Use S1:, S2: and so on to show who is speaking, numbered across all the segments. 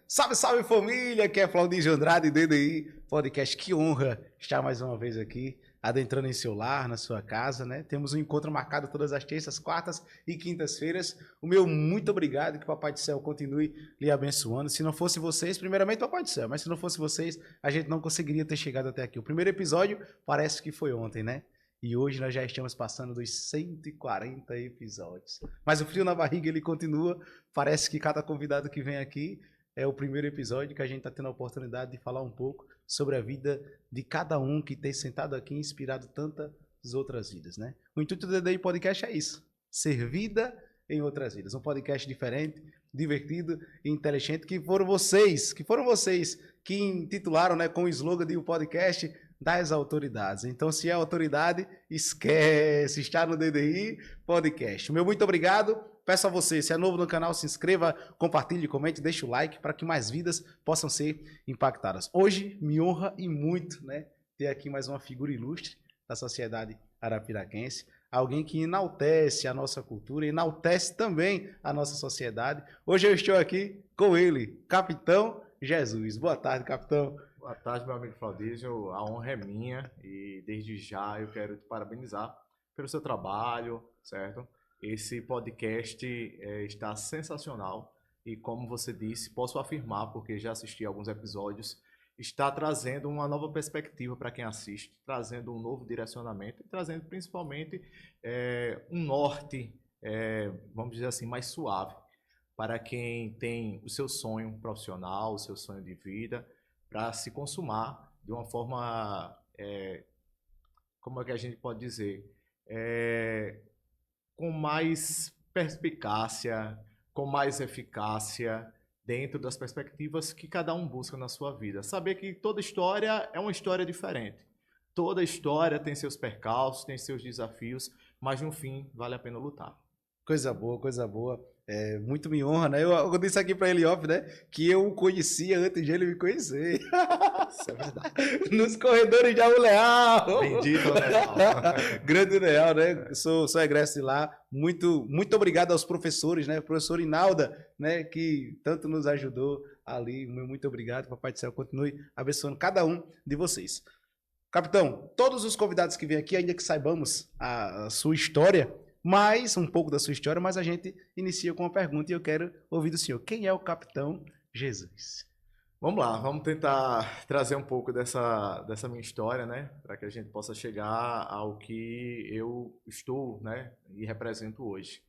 S1: Salve, salve família, que é Claudinho Andrade, DDI, podcast. Que honra estar mais uma vez aqui, adentrando em seu lar, na sua casa, né? Temos um encontro marcado todas as terças, quartas e quintas-feiras. O meu muito obrigado, que o Papai do Céu continue lhe abençoando. Se não fosse vocês, primeiramente Papai do Céu, mas se não fosse vocês, a gente não conseguiria ter chegado até aqui. O primeiro episódio parece que foi ontem, né? E hoje nós já estamos passando dos 140 episódios. Mas o frio na barriga, ele continua. Parece que cada convidado que vem aqui é o primeiro episódio que a gente está tendo a oportunidade de falar um pouco sobre a vida de cada um que tem sentado aqui e inspirado tantas outras vidas, né? O intuito do DDI Podcast é isso, ser vida em outras vidas. Um podcast diferente, divertido e inteligente, que foram vocês que intitularam, né, com o slogan de um podcast das autoridades. Então, se é autoridade, esquece, está no DDI Podcast. Meu muito obrigado. Peço a você, se é novo no canal, se inscreva, compartilhe, comente, deixe o like para que mais vidas possam ser impactadas. Hoje me honra e muito, né, ter aqui mais uma figura ilustre da sociedade arapiraquense, alguém que enaltece a nossa cultura, enaltece também a nossa sociedade. Hoje eu estou aqui com ele, Capitão Jesus. Boa tarde, capitão.
S2: Boa tarde, meu amigo Claudísio. A honra é minha e desde já eu quero te parabenizar pelo seu trabalho, certo? Esse podcast está sensacional e, como você disse, posso afirmar, porque já assisti alguns episódios, está trazendo uma nova perspectiva para quem assiste, trazendo um novo direcionamento e trazendo principalmente um norte, vamos dizer assim, mais suave para quem tem o seu sonho profissional, o seu sonho de vida, para se consumar de uma forma, como é que a gente pode dizer, com mais perspicácia, com mais eficácia, dentro das perspectivas que cada um busca na sua vida. Saber que toda história é uma história diferente. Toda história tem seus percalços, tem seus desafios, mas no fim vale a pena lutar.
S1: Coisa boa, coisa boa. Muito me honra, né? Eu disse aqui pra ele off, né? Que eu o conhecia antes de ele me conhecer.
S2: Isso é verdade.
S1: Nos corredores de Abu Leal.
S2: Bendito, né?
S1: Grande Leal, né? Sou egresso de lá. Muito obrigado aos professores, né? Professor Inalda, né? Que tanto nos ajudou ali. Muito obrigado. Papai do Céu continue abençoando cada um de vocês. Capitão, todos os convidados que vêm aqui, ainda que saibamos a sua história, mais um pouco da sua história, mas a gente inicia com uma pergunta e eu quero ouvir do senhor. Quem é o Capitão Jesus?
S2: Vamos lá, vamos tentar trazer um pouco dessa minha história, né? Para que a gente possa chegar ao que eu estou, né? E represento hoje.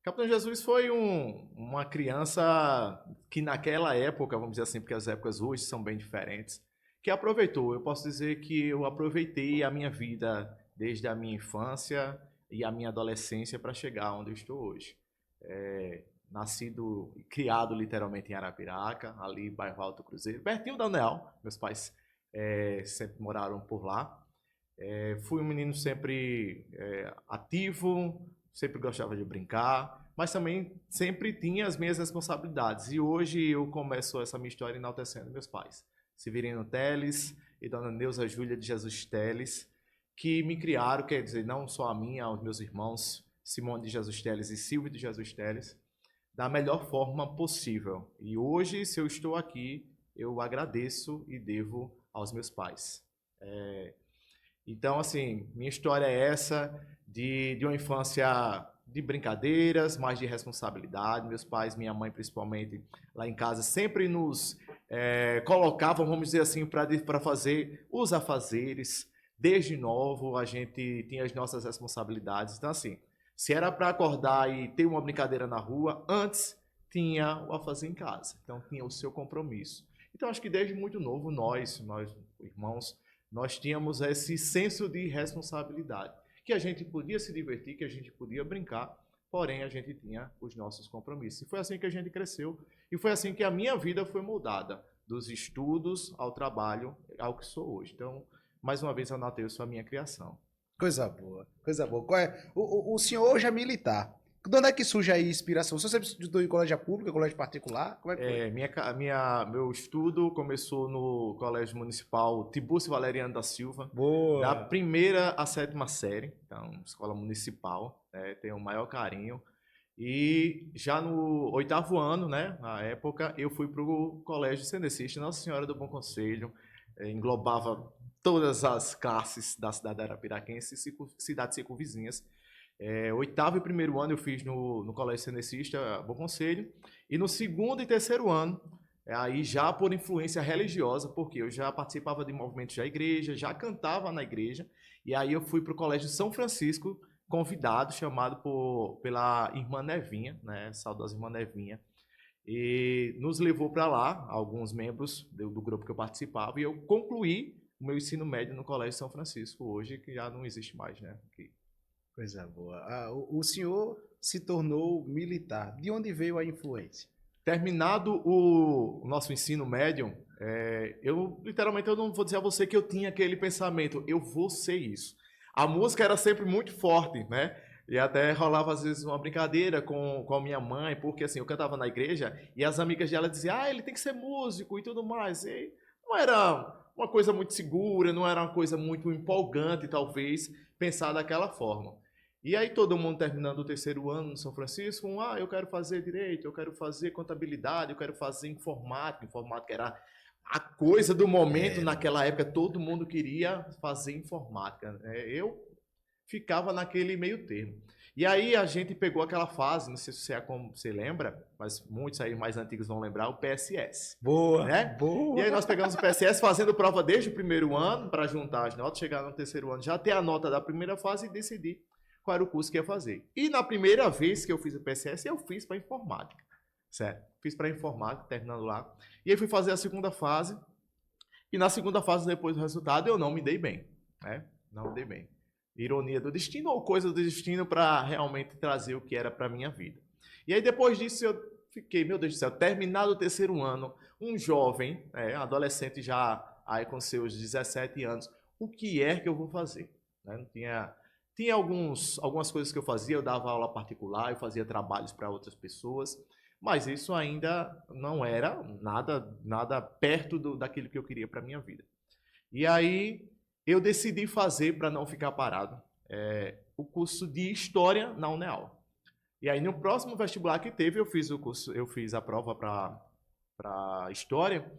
S2: Capitão Jesus foi uma criança que naquela época, vamos dizer assim, porque as épocas hoje são bem diferentes, que aproveitou. Eu posso dizer que eu aproveitei a minha vida desde a minha infância e a minha adolescência para chegar onde eu estou hoje. Nascido e criado literalmente em Arapiraca, ali bairro Alto Cruzeiro, pertinho da UNEAL. Meus pais sempre moraram por lá. Fui um menino sempre ativo, sempre gostava de brincar, mas também sempre tinha as minhas responsabilidades. E hoje eu começo essa minha história enaltecendo meus pais. Severino Teles e Dona Neuza Júlia de Jesus Teles, que me criaram, quer dizer, não só a mim, aos meus irmãos, Simone de Jesus Teles e Silvio de Jesus Teles, da melhor forma possível. E hoje, se eu estou aqui, eu agradeço e devo aos meus pais. Então, assim, minha história é essa, de uma infância de brincadeiras, mas de responsabilidade. Meus pais, minha mãe principalmente, lá em casa, sempre nos colocavam, vamos dizer assim, para fazer os afazeres. Desde novo, a gente tinha as nossas responsabilidades. Então, assim, se era para acordar e ter uma brincadeira na rua, antes tinha o a fazer em casa. Então, tinha o seu compromisso. Então, acho que desde muito novo, nós irmãos, nós tínhamos esse senso de responsabilidade. Que a gente podia se divertir, que a gente podia brincar, porém a gente tinha os nossos compromissos. E foi assim que a gente cresceu. E foi assim que a minha vida foi moldada. Dos estudos ao trabalho, ao que sou hoje. Então, mais uma vez, Anateus, foi a minha criação.
S1: Coisa boa, coisa boa. Qual é? O senhor hoje é militar. De onde é que surge aí a inspiração? Você sempre estudou em colégio público, colégio particular? Como é que foi?
S2: Meu estudo começou no Colégio Municipal Tiburcio Valeriano da Silva.
S1: Boa.
S2: Da primeira à sétima série. Então, escola municipal. Tenho o maior carinho. E já no 8º ano, né, na época, eu fui para o Colégio Senecista Nossa Senhora do Bom Conselho, englobava todas as classes da cidade arapiraquense e cidades circunvizinhas. 8º e 1º ano eu fiz no Colégio Senecista Bom Conselho, e no 2º e 3º ano, aí já por influência religiosa, porque eu já participava de movimentos da igreja, já cantava na igreja, e aí eu fui para o Colégio São Francisco, convidado, chamado pela irmã Nevinha, né, saudosa irmã Nevinha, e nos levou para lá, alguns membros do grupo que eu participava, e eu concluí o meu ensino médio no Colégio São Francisco, hoje que já não existe mais, né? Aqui.
S1: Coisa boa. O senhor se tornou militar. De onde veio a influência?
S2: Terminado o nosso ensino médio, literalmente eu não vou dizer a você que eu tinha aquele pensamento, eu vou ser isso. A música era sempre muito forte, né? E até rolava às vezes uma brincadeira com a minha mãe, porque assim, eu cantava na igreja e as amigas dela diziam, ele tem que ser músico e tudo mais. E não era uma coisa muito segura, não era uma coisa muito empolgante, talvez, pensar daquela forma. E aí todo mundo terminando o 3º ano no São Francisco, eu quero fazer direito, eu quero fazer contabilidade, eu quero fazer informática. Informática era a coisa do momento naquela época, todo mundo queria fazer informática. Eu ficava naquele meio termo. E aí a gente pegou aquela fase, não sei se você lembra, mas muitos aí mais antigos vão lembrar, o PSS.
S1: Boa,
S2: né?
S1: boa.
S2: E aí nós pegamos o PSS fazendo prova desde o 1º ano, para juntar as notas, chegar no 3º ano, já ter a nota da primeira fase e decidir qual era o curso que ia fazer. E na primeira vez que eu fiz o PSS, eu fiz para informática. Certo? Fiz para informática, terminando lá. E aí fui fazer a segunda fase. E na segunda fase, depois do resultado, eu não me dei bem. Né? Não me dei bem. Ironia do destino ou coisa do destino para realmente trazer o que era para minha vida. E aí depois disso eu fiquei, meu Deus do céu, terminado o 3º ano, um jovem, adolescente já aí com seus 17 anos, o que é que eu vou fazer? Né? Não tinha algumas coisas que eu fazia, eu dava aula particular, eu fazia trabalhos para outras pessoas, mas isso ainda não era nada perto daquilo que eu queria para a minha vida. E aí eu decidi fazer, para não ficar parado, o curso de História na UNEAL. E aí no próximo vestibular que teve, eu fiz a prova para História,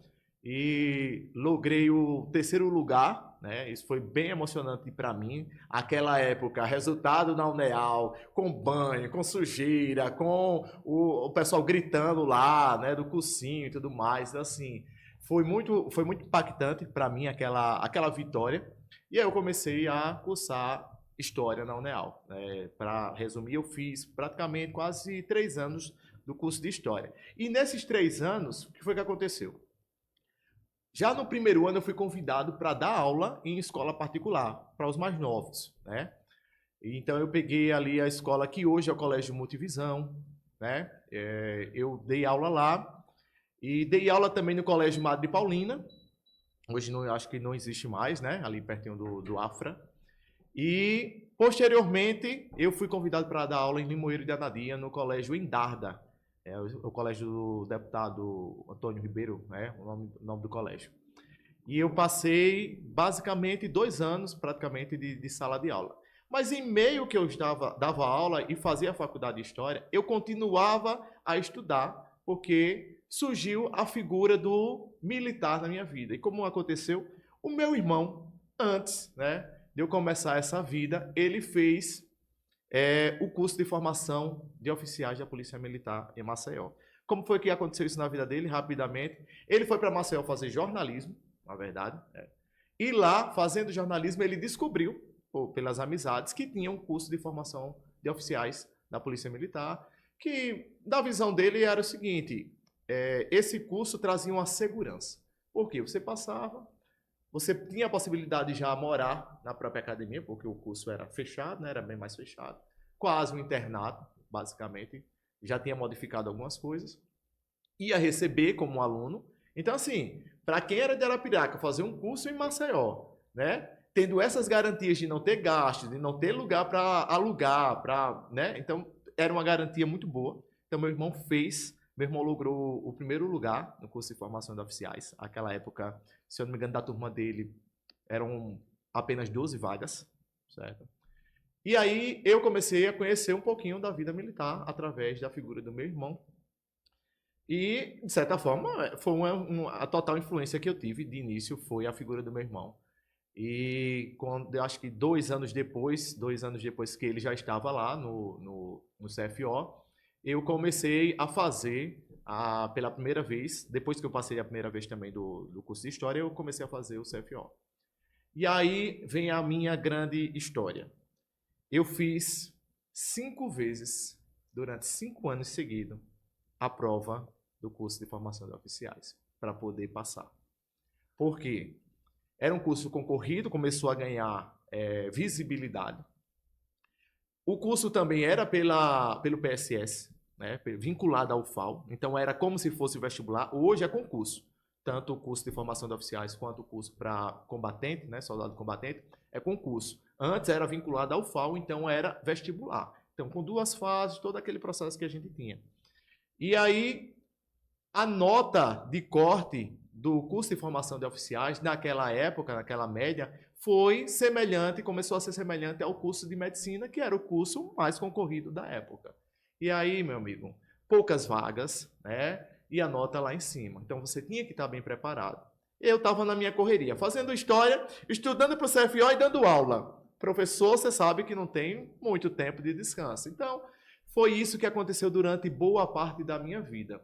S2: e logrei o 3º lugar, né? Isso foi bem emocionante para mim. Aquela época, resultado na UNEAL, com banho, com sujeira, com o pessoal gritando lá, né, do cursinho e tudo mais. Então, assim, foi muito impactante para mim aquela vitória. E aí eu comecei a cursar História na UNEAL. Para resumir, eu fiz praticamente quase 3 anos do curso de História. E nesses 3 anos, o que foi que aconteceu? Já no 1º ano eu fui convidado para dar aula em escola particular, para os mais novos, né? Então eu peguei ali a escola que hoje é o Colégio Multivisão, né? Eu dei aula lá e dei aula também no Colégio Madre Paulina. Hoje não, acho que não existe mais, né? Ali pertinho do Afra. E posteriormente eu fui convidado para dar aula em Limoeiro de Anadia, no Colégio Endarda, o colégio do deputado Antônio Ribeiro, né, o nome do colégio. E eu passei basicamente 2 anos praticamente de sala de aula. Mas em meio que eu dava aula e fazia a faculdade de História, eu continuava a estudar, porque surgiu a figura do militar na minha vida. E como aconteceu? O meu irmão, antes, né, de eu começar essa vida, ele fez o curso de formação de oficiais da Polícia Militar em Maceió. Como foi que aconteceu isso na vida dele? Rapidamente, ele foi para Maceió fazer jornalismo, na verdade, e lá, fazendo jornalismo, ele descobriu, pelas amizades, que tinha um curso de formação de oficiais da Polícia Militar, que, da visão dele, era o seguinte, esse curso trazia uma segurança. Por quê? Você passava, você tinha a possibilidade de já morar na própria academia, porque o curso era fechado, né? Era bem mais fechado. Quase um internato, basicamente. Já tinha modificado algumas coisas. Ia receber como aluno. Então, assim, para quem era de Arapiraca, fazer um curso em Maceió, né? Tendo essas garantias de não ter gastos, de não ter lugar para alugar, né? Então, era uma garantia muito boa. Então, meu irmão logrou o 1º lugar no curso de formação de oficiais. Naquela época, se eu não me engano, da turma dele, eram apenas 12 vagas, certo? E aí eu comecei a conhecer um pouquinho da vida militar através da figura do meu irmão. E, de certa forma, foi a total influência que eu tive de início foi a figura do meu irmão. E quando, eu acho que 2 anos depois que ele já estava lá no CFO, eu comecei a fazer pela primeira vez, depois que eu passei a primeira vez também do curso de História, eu comecei a fazer o CFO. E aí vem a minha grande história. Eu fiz 5 vezes, durante 5 anos seguidos, a prova do curso de formação de oficiais, para poder passar. Por quê? Era um curso concorrido, começou a ganhar visibilidade. O curso também era pelo PSS, né, vinculado ao FAO, então era como se fosse vestibular. Hoje é concurso, tanto o curso de formação de oficiais quanto o curso para combatente, né, soldado combatente, é concurso. Antes era vinculado ao FAO, então era vestibular. Então, com 2 fases, todo aquele processo que a gente tinha. E aí, a nota de corte do curso de formação de oficiais, naquela época, naquela média, foi semelhante, começou a ser semelhante ao curso de medicina, que era o curso mais concorrido da época. E aí, meu amigo, poucas vagas, né? E a nota lá em cima. Então você tinha que estar bem preparado. Eu estava na minha correria, fazendo história, estudando para o CFO e dando aula. Professor, você sabe que não tem muito tempo de descanso. Então, foi isso que aconteceu durante boa parte da minha vida.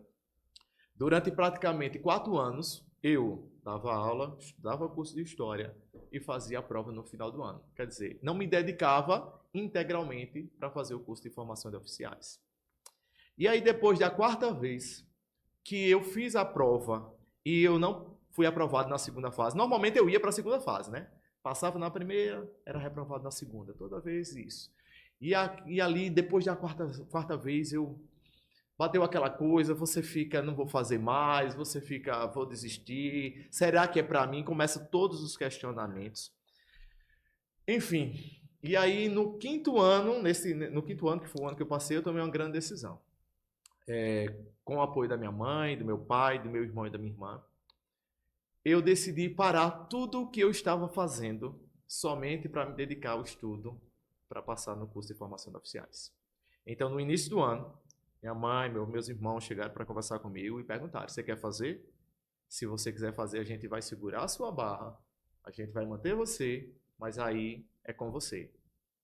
S2: Durante praticamente 4 anos, eu dava aula, dava curso de História e fazia a prova no final do ano. Quer dizer, não me dedicava integralmente para fazer o curso de formação de oficiais. E aí, depois da 4ª vez que eu fiz a prova e eu não fui aprovado na segunda fase, normalmente eu ia para a segunda fase, né? Passava na primeira, era reprovado na segunda, toda vez isso. E ali, depois da quarta vez, bateu aquela coisa, você fica, não vou fazer mais, você fica, vou desistir, será que é para mim? Começa todos os questionamentos. Enfim, e aí no 5º ano, no 5º ano, que foi o ano que eu passei, eu tomei uma grande decisão. Com o apoio da minha mãe, do meu pai, do meu irmão e da minha irmã, eu decidi parar tudo o que eu estava fazendo somente para me dedicar ao estudo para passar no curso de formação de oficiais. Então, no início do ano, minha mãe, meus irmãos chegaram para conversar comigo e perguntaram: você quer fazer? Se você quiser fazer, a gente vai segurar a sua barra, a gente vai manter você, mas aí é com você.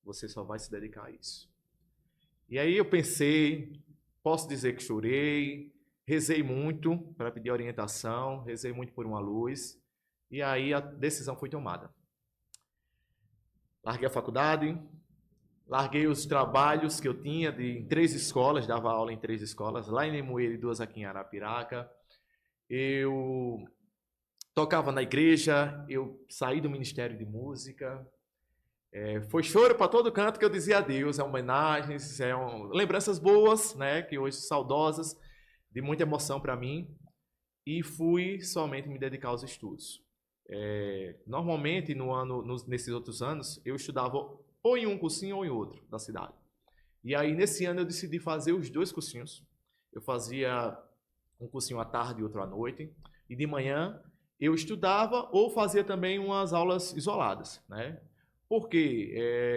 S2: Você só vai se dedicar a isso. E aí eu pensei, posso dizer que chorei, rezei muito para pedir orientação, rezei muito por uma luz, e aí a decisão foi tomada. Larguei a faculdade, larguei os trabalhos que eu tinha em 3 escolas, dava aula em 3 escolas, lá em Nemoeiro e 2 aqui em Arapiraca. Eu tocava na igreja, eu saí do Ministério de Música. Foi choro para todo canto que eu dizia adeus, homenagens, lembranças boas, né, que hoje saudosas, de muita emoção para mim, e fui somente me dedicar aos estudos. Normalmente, nesses outros anos, eu estudava ou em um cursinho ou em outro da cidade. E aí, nesse ano, eu decidi fazer os 2 cursinhos. Eu fazia um cursinho à tarde e outro à noite. E de manhã, eu estudava ou fazia também umas aulas isoladas, né? Porque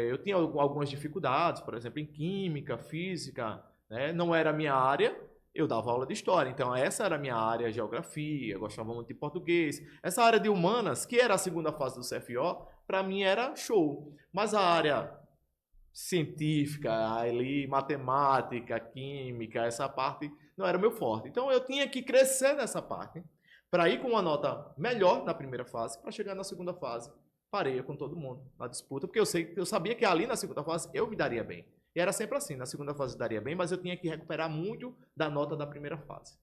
S2: eu tinha algumas dificuldades, por exemplo, em química, física, né? Não era a minha área, eu dava aula de história. Então, essa era a minha área, geografia, eu gostava muito de português. Essa área de humanas, que era a segunda fase do CFO, para mim era show. Mas a área científica, ali, matemática, química, essa parte não era o meu forte. Então eu tinha que crescer nessa parte para ir com uma nota melhor na primeira fase, para chegar na segunda fase, pareia com todo mundo na disputa, porque eu sabia que ali na segunda fase eu me daria bem. E era sempre assim, na segunda fase eu daria bem, mas eu tinha que recuperar muito da nota da primeira fase.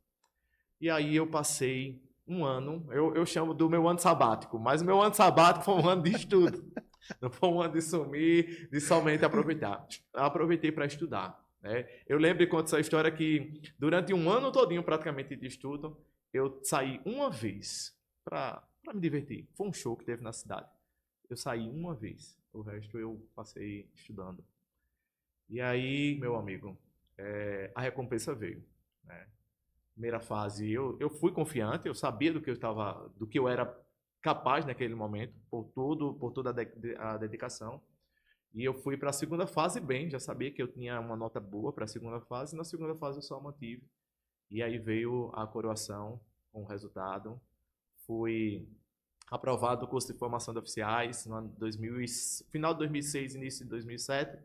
S2: E aí eu passei um ano, eu chamo do meu ano sabático, mas o meu ano sabático foi um ano de estudo. Não foi um ano de sumir, de somente aproveitar. Eu aproveitei para estudar. Né? Eu lembro, conto essa história, que durante um ano todinho praticamente de estudo, eu saí uma vez para me divertir. Foi um show que teve na cidade. Eu saí uma vez. O resto eu passei estudando. E aí, meu amigo, a recompensa veio. Né? Primeira fase, eu fui confiante, eu sabia do que eu era capaz naquele momento, por toda a dedicação. E eu fui para a segunda fase bem, já sabia que eu tinha uma nota boa para a segunda fase, e na segunda fase eu só mantive. E aí veio a coroação com o resultado. Fui aprovado no curso de formação de oficiais no ano 2000, final de 2006, início de 2007.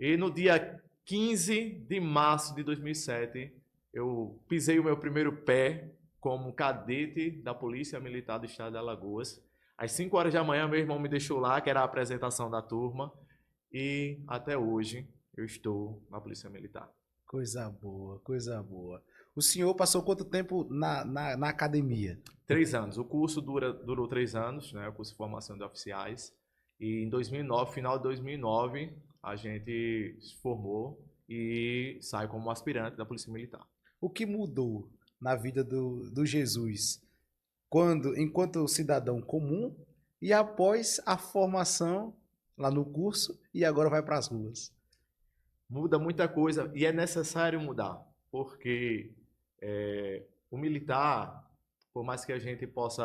S2: E no dia 15 de março de 2007, eu pisei o meu primeiro pé como cadete da Polícia Militar do Estado de Alagoas. Às 5 horas da manhã, meu irmão me deixou lá, que era a apresentação da turma, e até hoje eu estou na Polícia Militar.
S1: Coisa boa, coisa boa. O senhor passou quanto tempo na academia?
S2: 3 anos. O curso durou 3 anos, né? O curso de formação de oficiais. E em 2009, final de 2009, a gente se formou e sai como aspirante da Polícia Militar.
S1: O que mudou na vida do Jesus enquanto cidadão comum e após a formação lá no curso e agora vai para as ruas?
S2: Muda muita coisa e é necessário mudar, porque o militar, por mais que a gente possa,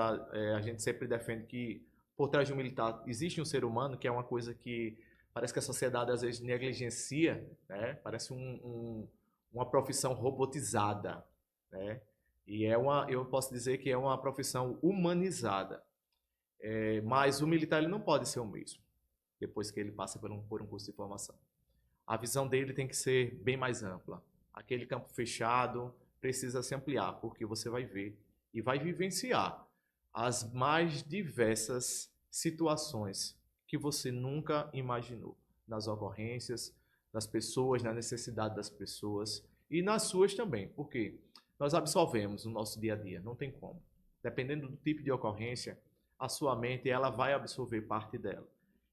S2: a gente sempre defende que por trás de um militar existe um ser humano, que é uma coisa que parece que a sociedade às vezes negligencia, né? Parece uma profissão robotizada, né? E eu posso dizer que é uma profissão humanizada. Mas o militar ele não pode ser o mesmo depois que ele passa por um curso de formação. A visão dele tem que ser bem mais ampla. Aquele campo fechado precisa se ampliar, porque você vai ver e vai vivenciar as mais diversas situações que você nunca imaginou, nas ocorrências das pessoas, na necessidade das pessoas e nas suas também, porque nós absorvemos no nosso dia a dia, não tem como. Dependendo do tipo de ocorrência, a sua mente ela vai absorver parte dela.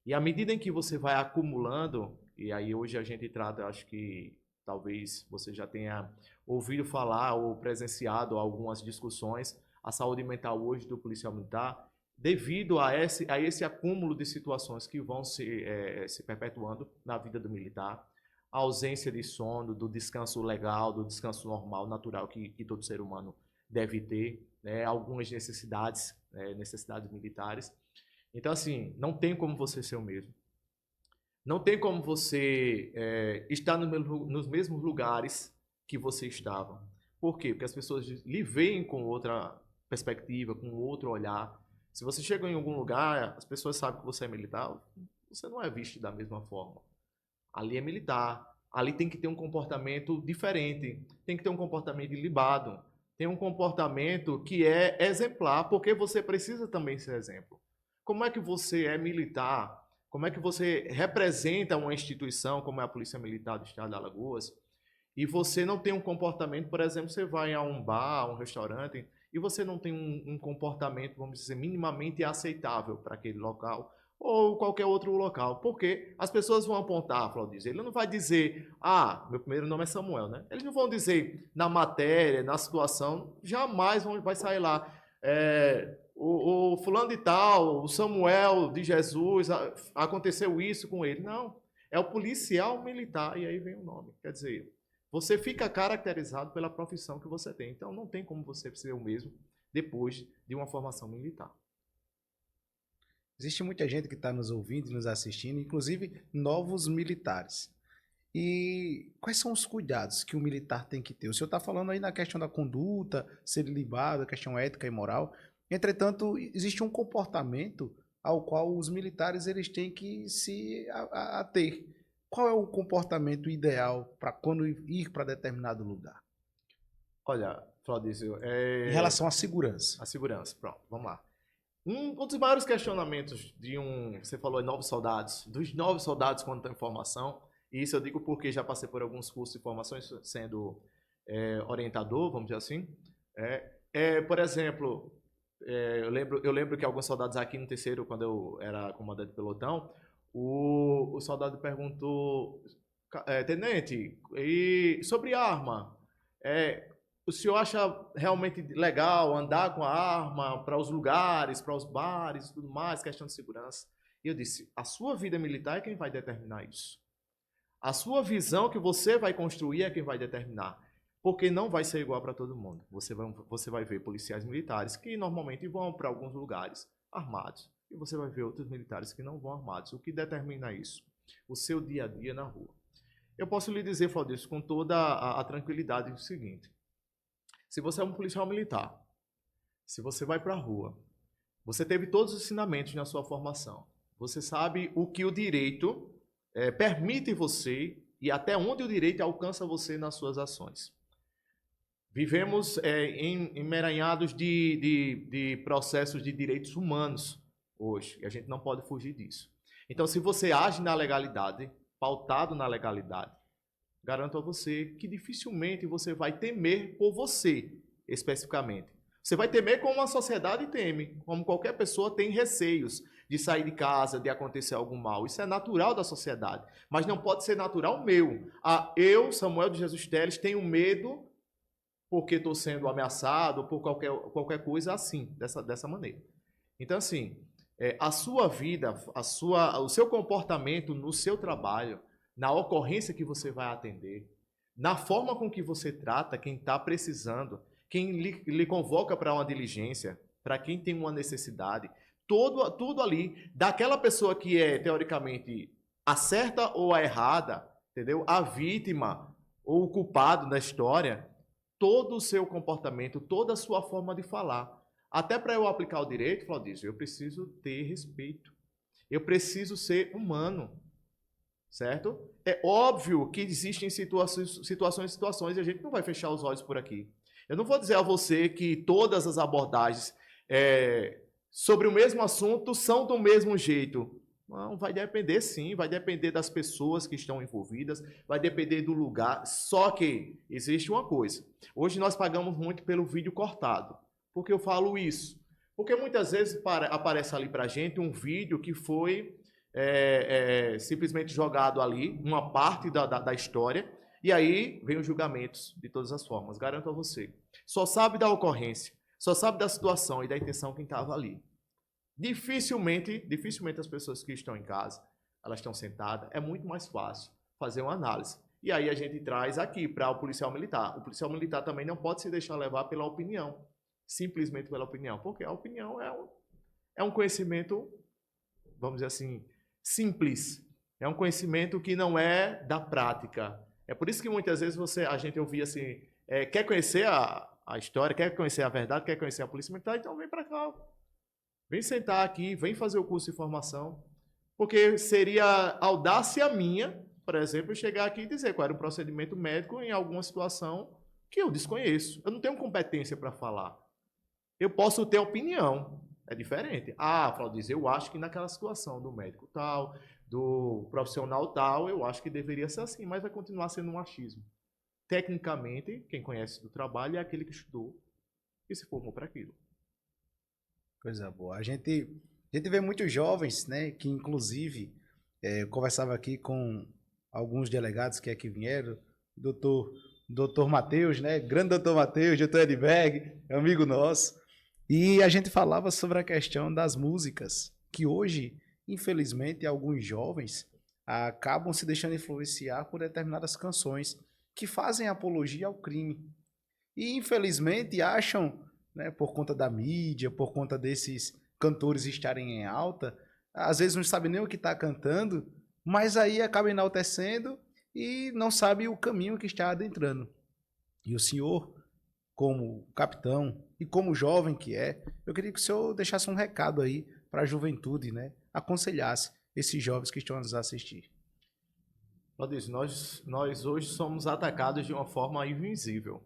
S2: E à medida em que você vai acumulando, e aí hoje a gente trata, acho que talvez você já tenha ouvido falar ou presenciado algumas discussões, a saúde mental hoje do policial militar, devido a esse acúmulo de situações que vão se perpetuando na vida do militar, a ausência de sono, do descanso legal, do descanso normal, natural que todo ser humano deve ter, né? Algumas necessidades, necessidades militares. Então, assim, não tem como você ser o mesmo. Não tem como você estar nos mesmos lugares que você estava. Por quê? Porque as pessoas lhe veem com outra perspectiva, com outro olhar. Se você chega em algum lugar, as pessoas sabem que você é militar, você não é visto da mesma forma. Ali é militar. Ali tem que ter um comportamento diferente. Tem que ter um comportamento ilibado. Tem um comportamento que é exemplar, porque você precisa também ser exemplo. Como é que você é militar? Como é que você representa uma instituição como é a Polícia Militar do Estado de Alagoas e você não tem um comportamento, por exemplo, você vai a um bar, a um restaurante e você não tem um comportamento, vamos dizer, minimamente aceitável para aquele local ou qualquer outro local. Porque as pessoas vão apontar, Claudio, ele não vai dizer, meu primeiro nome é Samuel, né? Eles não vão dizer na matéria, na situação, jamais vai sair lá. O fulano de tal, o Samuel de Jesus, aconteceu isso com ele. Não, é o policial militar e aí vem o nome. Quer dizer, você fica caracterizado pela profissão que você tem. Então não tem como você ser o mesmo depois de uma formação militar.
S1: Existe muita gente que está nos ouvindo e nos assistindo, inclusive novos militares. E quais são os cuidados que o militar tem que ter? O senhor está falando aí na questão da conduta, ser ilibado, a questão ética e moral. Entretanto, existe um comportamento ao qual os militares eles têm que se ater. Qual é o comportamento ideal para quando ir para determinado lugar?
S2: Olha, Claudício,
S1: Em relação à segurança.
S2: a segurança, pronto, vamos lá. Um dos maiores questionamentos você falou em novos soldados, dos novos soldados quando estão em formação, e isso eu digo porque já passei por alguns cursos de formações sendo orientador, vamos dizer assim. Por exemplo, eu lembro que alguns soldados aqui no terceiro, quando eu era comandante de pelotão, o soldado perguntou, tenente, e sobre arma? O senhor acha realmente legal andar com a arma para os lugares, para os bares e tudo mais, questão de segurança? E eu disse, a sua vida militar é quem vai determinar isso. A sua visão que você vai construir é quem vai determinar. Porque não vai ser igual para todo mundo. Você vai ver policiais militares que normalmente vão para alguns lugares armados. E você vai ver outros militares que não vão armados. O que determina isso? o seu dia a dia na rua. Eu posso lhe dizer, Flaudício, com toda a tranquilidade o seguinte: se você é um policial militar, se você vai para a rua, você teve todos os ensinamentos na sua formação, você sabe o que o direito permite você e até onde o direito alcança você nas suas ações. Vivemos emaranhados de processos de direitos humanos hoje, e a gente não pode fugir disso. Então, se você age na legalidade, pautado na legalidade, garanto a você que dificilmente você vai temer por você, especificamente. Você vai temer como a sociedade teme, como qualquer pessoa tem receios de sair de casa, de acontecer algum mal. Isso é natural da sociedade, mas não pode ser natural meu. Eu, Samuel de Jesus Teles, tenho medo porque estou sendo ameaçado por qualquer coisa assim, dessa maneira. Então, assim, a sua vida, o seu comportamento no seu trabalho, na ocorrência que você vai atender, na forma com que você trata quem está precisando, quem lhe convoca para uma diligência, para quem tem uma necessidade, tudo ali, daquela pessoa que é, teoricamente, a certa ou a errada, entendeu? A vítima ou o culpado da história, todo o seu comportamento, toda a sua forma de falar. Até para eu aplicar o direito, Flaudício, eu preciso ter respeito. Eu preciso ser humano. Certo? É óbvio que existem situações e a gente não vai fechar os olhos por aqui. Eu não vou dizer a você que todas as abordagens sobre o mesmo assunto são do mesmo jeito. Não, vai depender sim, vai depender das pessoas que estão envolvidas, vai depender do lugar. Só que existe uma coisa. Hoje nós pagamos muito pelo vídeo cortado. Por que eu falo isso? Porque muitas vezes aparece ali pra gente um vídeo que foi simplesmente jogado ali, uma parte da história, e aí vem os julgamentos de todas as formas. Garanto a você. Só sabe da ocorrência, só sabe da situação e da intenção quem estava ali. Dificilmente as pessoas que estão em casa, elas estão sentadas, é muito mais fácil fazer uma análise. E aí a gente traz aqui para o policial militar. O policial militar também não pode se deixar levar pela opinião, simplesmente pela opinião, porque a opinião é um conhecimento, vamos dizer assim, simples. É um conhecimento que não é da prática. É por isso que muitas vezes a gente ouvia assim, quer conhecer a história, quer conhecer a verdade, quer conhecer a polícia militar, então vem para cá. Vem sentar aqui, vem fazer o curso de formação. Porque seria audácia minha, por exemplo, chegar aqui e dizer qual era o procedimento médico em alguma situação que eu desconheço. Eu não tenho competência para falar. Eu posso ter opinião. É diferente. Flaudício, eu acho que naquela situação do médico tal, do profissional tal, eu acho que deveria ser assim, mas vai continuar sendo um achismo. Tecnicamente, quem conhece do trabalho é aquele que estudou e se formou para aquilo.
S1: Coisa boa. A gente vê muitos jovens, né, que inclusive, eu conversava aqui com alguns delegados que aqui vieram, doutor Matheus, né, grande doutor Matheus, doutor Edberg, amigo nosso, e a gente falava sobre a questão das músicas, que hoje, infelizmente, alguns jovens acabam se deixando influenciar por determinadas canções que fazem apologia ao crime. E, infelizmente, acham, né, por conta da mídia, por conta desses cantores estarem em alta, às vezes não sabe nem o que está cantando, mas aí acaba enaltecendo e não sabe o caminho que está adentrando. E o senhor, como capitão e como jovem que é, eu queria que o senhor deixasse um recado aí para a juventude, né, aconselhasse esses jovens que estão a nos assistir.
S2: Flaudício, nós hoje somos atacados de uma forma invisível.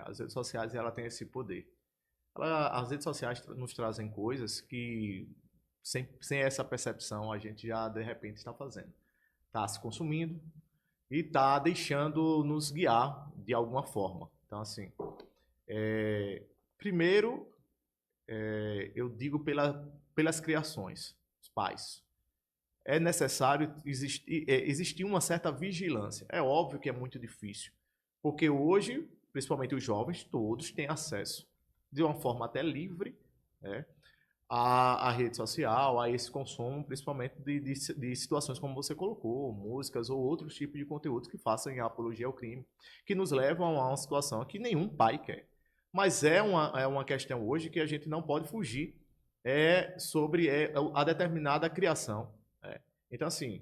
S2: As redes sociais ela tem esse poder. As redes sociais nos trazem coisas que, sem essa percepção, a gente já, de repente, está fazendo. Está se consumindo e está deixando nos guiar de alguma forma. Então, assim, primeiro, eu digo pelas criações, os pais. É necessário existir uma certa vigilância. É óbvio que é muito difícil, porque hoje, principalmente os jovens, todos têm acesso de uma forma até livre, né, à rede social, a esse consumo, principalmente de situações como você colocou, músicas ou outros tipos de conteúdos que façam apologia ao crime, que nos levam a uma situação que nenhum pai quer. Mas é uma questão hoje que a gente não pode fugir sobre a determinada criação. Então, assim,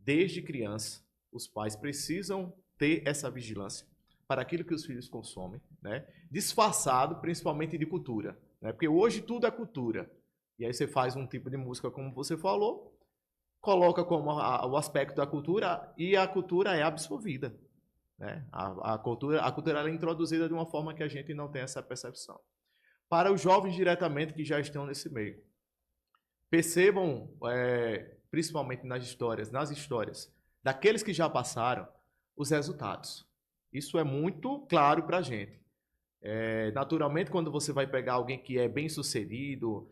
S2: desde criança, os pais precisam ter essa vigilância para aquilo que os filhos consomem, né? Disfarçado principalmente de cultura, né? Porque hoje tudo é cultura. E aí você faz um tipo de música, como você falou, coloca como o aspecto da cultura e a cultura é absorvida, né? A cultura ela é introduzida de uma forma que a gente não tem essa percepção. Para os jovens diretamente que já estão nesse meio, percebam, principalmente nas histórias daqueles que já passaram, os resultados. Isso é muito claro para a gente. Naturalmente, quando você vai pegar alguém que é bem-sucedido,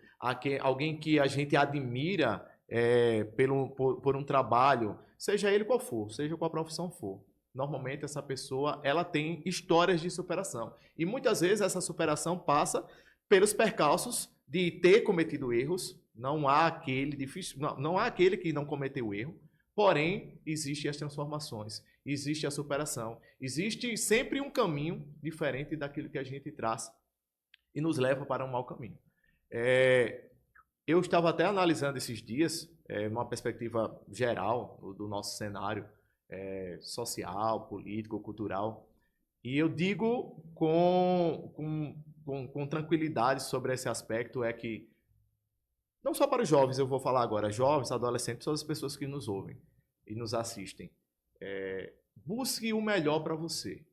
S2: alguém que a gente admira por um trabalho, seja ele qual for, seja qual profissão for, normalmente essa pessoa ela tem histórias de superação. E muitas vezes essa superação passa pelos percalços de ter cometido erros. Não há aquele difícil, não há aquele que não cometeu erro, porém existem as transformações, existe a superação, existe sempre um caminho diferente daquilo que a gente traz e nos leva para um mau caminho. Eu estava até analisando esses dias, numa perspectiva geral do nosso cenário social, político, cultural, e eu digo com tranquilidade sobre esse aspecto, é que não só para os jovens, eu vou falar agora, jovens, adolescentes, todas as pessoas que nos ouvem e nos assistem. Busque o melhor para você.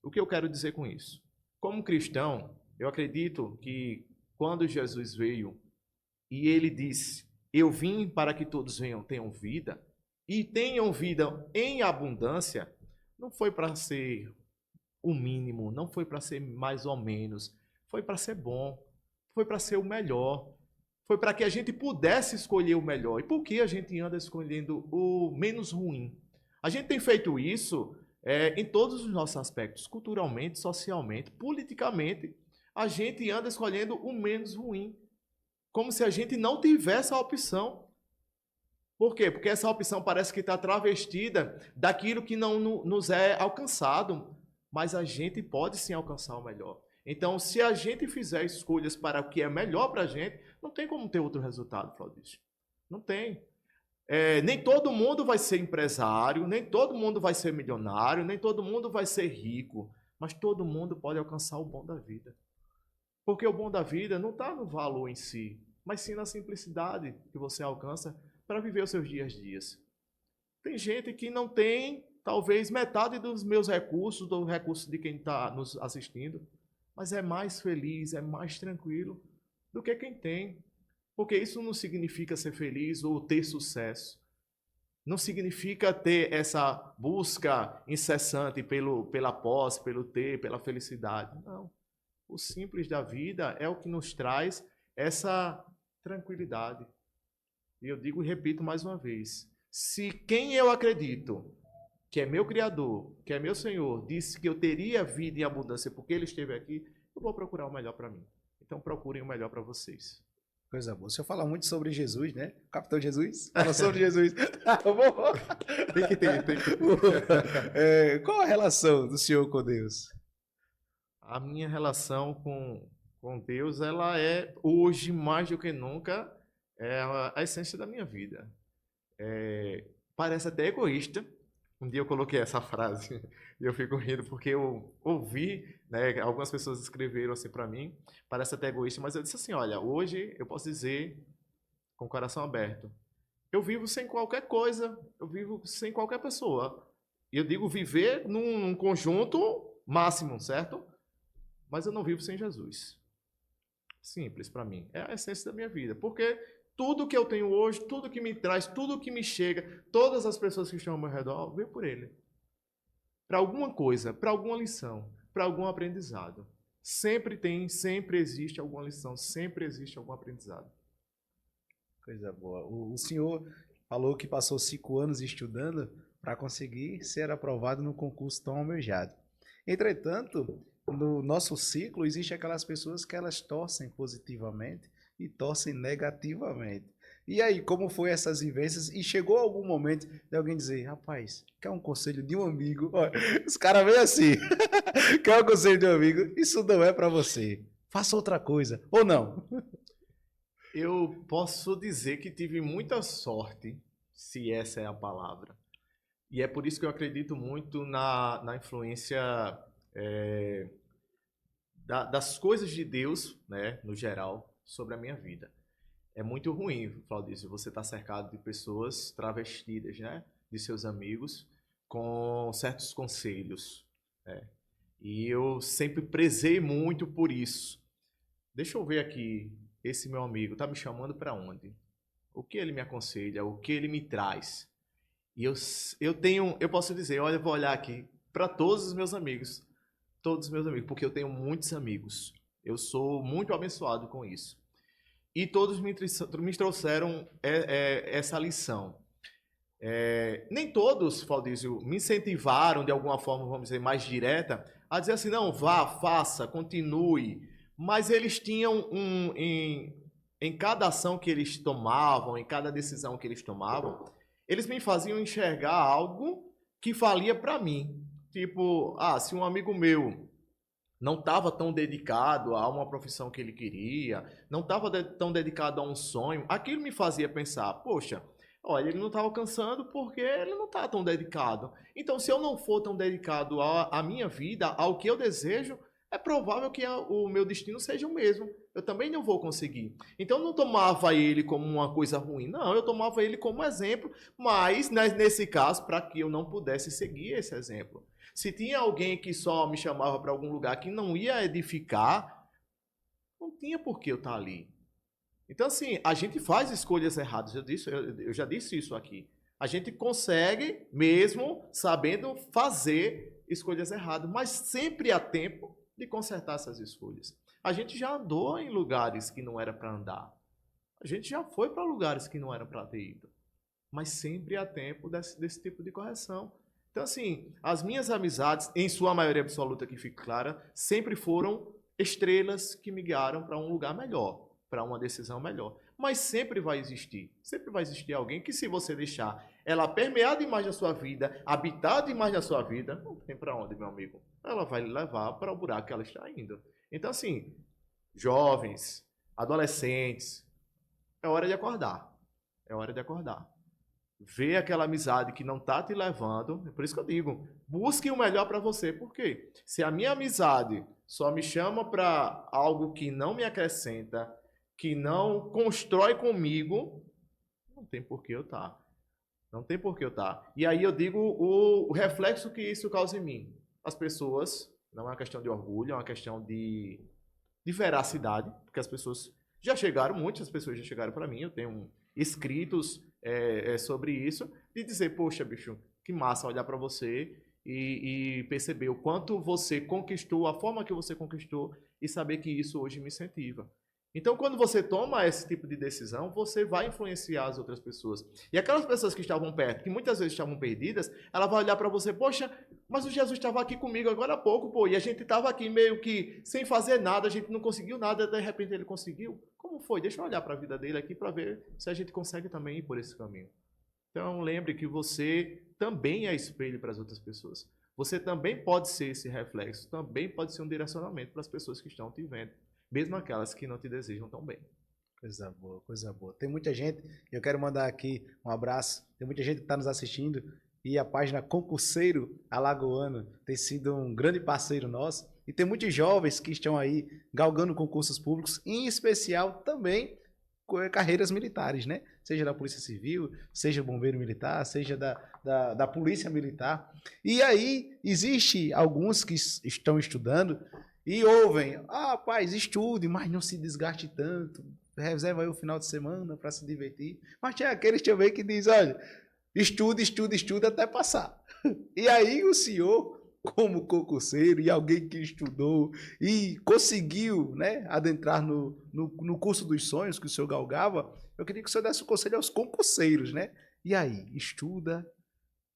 S2: O que eu quero dizer com isso? Como cristão, eu acredito que quando Jesus veio e ele disse, eu vim para que todos tenham vida e tenham vida em abundância, não foi para ser o mínimo, não foi para ser mais ou menos, foi para ser bom, foi para ser o melhor. Foi para que a gente pudesse escolher o melhor. E por que a gente anda escolhendo o menos ruim? A gente tem feito isso em todos os nossos aspectos, culturalmente, socialmente, politicamente. A gente anda escolhendo o menos ruim, como se a gente não tivesse a opção. Por quê? Porque essa opção parece que está travestida daquilo que não nos é alcançado, mas a gente pode sim alcançar o melhor. Então, se a gente fizer escolhas para o que é melhor para a gente, não tem como ter outro resultado, Claudício. Não tem. Nem todo mundo vai ser empresário, nem todo mundo vai ser milionário, nem todo mundo vai ser rico, mas todo mundo pode alcançar o bom da vida. Porque o bom da vida não está no valor em si, mas sim na simplicidade que você alcança para viver os seus dias a dias. Tem gente que não tem, talvez, metade dos meus recursos, do recurso de quem está nos assistindo, mas é mais feliz, é mais tranquilo do que quem tem. Porque isso não significa ser feliz ou ter sucesso. Não significa ter essa busca incessante pela posse, pelo ter, pela felicidade. Não. O simples da vida é o que nos traz essa tranquilidade. E eu digo e repito mais uma vez. Se quem eu acredito que é meu Criador, que é meu Senhor, disse que eu teria vida em abundância porque Ele esteve aqui, eu vou procurar o melhor para mim. Então procurem o melhor para vocês.
S1: Coisa boa. O senhor fala muito sobre Jesus, né? Capitão Jesus? Fala sobre Jesus.
S2: Tem que ter.
S1: Qual a relação do senhor com Deus?
S2: A minha relação com Deus, ela é, hoje, mais do que nunca, a essência da minha vida. Parece até egoísta. Um dia eu coloquei essa frase e eu fico rindo porque eu ouvi, né, algumas pessoas escreveram assim para mim, parece até egoísta, mas eu disse assim, olha, hoje eu posso dizer com o coração aberto, eu vivo sem qualquer coisa, eu vivo sem qualquer pessoa. E eu digo viver num conjunto máximo, certo? Mas eu não vivo sem Jesus. Simples para mim. É a essência da minha vida, porque tudo que eu tenho hoje, tudo que me traz, tudo que me chega, todas as pessoas que estão ao meu redor, veio por Ele. Para alguma coisa, para alguma lição, para algum aprendizado. Sempre existe alguma lição, sempre existe algum aprendizado.
S1: Coisa boa. O senhor falou que passou 5 anos estudando para conseguir ser aprovado no concurso tão almejado. Entretanto, no nosso ciclo, existem aquelas pessoas que elas torcem positivamente e torcem negativamente. E aí, como foi essas vivências? E chegou algum momento de alguém dizer, rapaz, quer um conselho de um amigo? Olha, os caras veem assim, quer um conselho de um amigo? Isso não é para você. Faça outra coisa. Ou não?
S2: Eu posso dizer que tive muita sorte se essa é a palavra. E é por isso que eu acredito muito na influência é, das coisas de Deus, né, no geral, sobre a minha vida. É muito ruim, Claudício, você estar cercado de pessoas travestidas, né, de seus amigos, com certos conselhos, né? E eu sempre prezei muito por isso. Deixa eu ver aqui, esse meu amigo tá me chamando para onde? O que ele me aconselha? O que ele me traz? E eu posso dizer, olha, eu vou olhar aqui para todos os meus amigos, porque eu tenho muitos amigos. Eu sou muito abençoado com isso. E todos me trouxeram essa lição. Nem todos, Faldísio, me incentivaram de alguma forma, vamos dizer, mais direta, a dizer assim, não, vá, faça, continue. Mas eles tinham em cada ação que eles tomavam, em cada decisão que eles tomavam, eles me faziam enxergar algo que valia para mim. Tipo, se um amigo meu não estava tão dedicado a uma profissão que ele queria, não estava tão dedicado a um sonho, aquilo me fazia pensar, poxa, olha, ele não está alcançando porque ele não está tão dedicado. Então, se eu não for tão dedicado à minha vida, ao que eu desejo, é provável que o meu destino seja o mesmo. Eu também não vou conseguir. Então, eu não tomava ele como uma coisa ruim. Não, eu tomava ele como exemplo, mas nesse caso, para que eu não pudesse seguir esse exemplo. Se tinha alguém que só me chamava para algum lugar que não ia edificar, não tinha por que eu estar ali. Então, assim, a gente faz escolhas erradas. Eu já disse isso aqui. A gente consegue, mesmo sabendo fazer escolhas erradas, mas sempre há tempo de consertar essas escolhas. A gente já andou em lugares que não era para andar. A gente já foi para lugares que não era para ter ido. Mas sempre há tempo desse tipo de correção. Então, assim, as minhas amizades, em sua maioria absoluta, que fique clara, sempre foram estrelas que me guiaram para um lugar melhor, para uma decisão melhor. Mas sempre vai existir alguém que, se você deixar ela permear demais na sua vida, habitar demais na sua vida, não tem para onde, meu amigo. Ela vai lhe levar para o buraco que ela está indo. Então, assim, jovens, adolescentes, é hora de acordar. É hora de acordar. Vê aquela amizade que não tá te levando, é por isso que eu digo, busque o melhor para você. Por quê? Se a minha amizade só me chama para algo que não me acrescenta, que não constrói comigo, não tem por que eu estar. Não tem por que eu estar. E aí eu digo o reflexo que isso causa em mim. As pessoas, não é uma questão de orgulho, é uma questão de veracidade, porque as pessoas já chegaram, muitas pessoas já chegaram para mim, eu tenho escritos sobre isso, de dizer, poxa, bicho, que massa olhar para você e perceber o quanto você conquistou, a forma que você conquistou e saber que isso hoje me incentiva. Então, quando você toma esse tipo de decisão, você vai influenciar as outras pessoas. E aquelas pessoas que estavam perto, que muitas vezes estavam perdidas, ela vai olhar para você, poxa, mas o Jesus estava aqui comigo agora há pouco, pô, e a gente estava aqui meio que sem fazer nada, a gente não conseguiu nada, de repente ele conseguiu. Como foi? Deixa eu olhar para a vida dele aqui para ver se a gente consegue também ir por esse caminho. Então, lembre que você também é espelho para as outras pessoas. Você também pode ser esse reflexo, também pode ser um direcionamento para as pessoas que estão te vendo, mesmo aquelas que não te desejam tão bem.
S1: Coisa boa, coisa boa. Tem muita gente, eu quero mandar aqui um abraço, tem muita gente que está nos assistindo e a página Concurseiro Alagoano tem sido um grande parceiro nosso e tem muitos jovens que estão aí galgando concursos públicos, em especial também carreiras militares, né? Seja da Polícia Civil, seja bombeiro militar, seja da Polícia Militar. E aí, existe alguns que estão estudando e ouvem, rapaz, estude, mas não se desgaste tanto, reserva aí o final de semana para se divertir. Mas tem aqueles também que diz, olha, estuda até passar. E aí o senhor, como concurseiro e alguém que estudou e conseguiu, né, adentrar no curso dos sonhos que o senhor galgava, eu queria que o senhor desse um conselho aos concurseiros, né? E aí, estuda,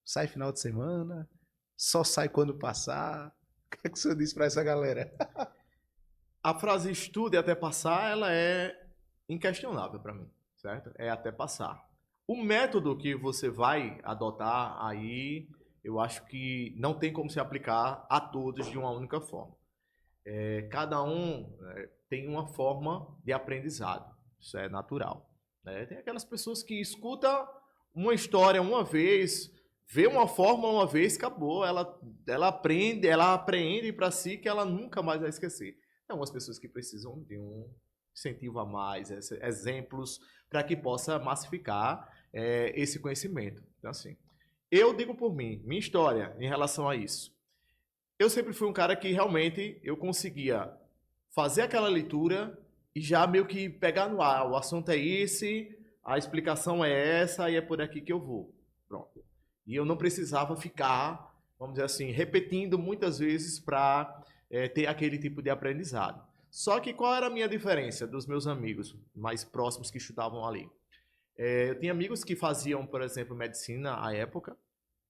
S1: sai final de semana, só sai quando passar. O que é que o senhor diz para essa galera?
S2: A frase estude até passar, ela é inquestionável para mim, certo? É até passar. O método que você vai adotar aí, eu acho que não tem como se aplicar a todos de uma única forma. Cada um tem uma forma de aprendizado, isso é natural, né? Tem aquelas pessoas que escutam uma história uma vez, vê uma forma uma vez, acabou. Ela apreende para si que ela nunca mais vai esquecer. Tem algumas pessoas que precisam de um incentivo a mais, exemplos, para que possa massificar esse conhecimento. Então, assim, eu digo por mim, minha história em relação a isso. Eu sempre fui um cara que realmente eu conseguia fazer aquela leitura e já meio que pegar no ar. O assunto é esse, a explicação é essa e é por aqui que eu vou. Pronto. E eu não precisava ficar, vamos dizer assim, repetindo muitas vezes para ter aquele tipo de aprendizado. Só que qual era a minha diferença dos meus amigos mais próximos que estudavam ali? Eu tinha amigos que faziam, por exemplo, medicina à época,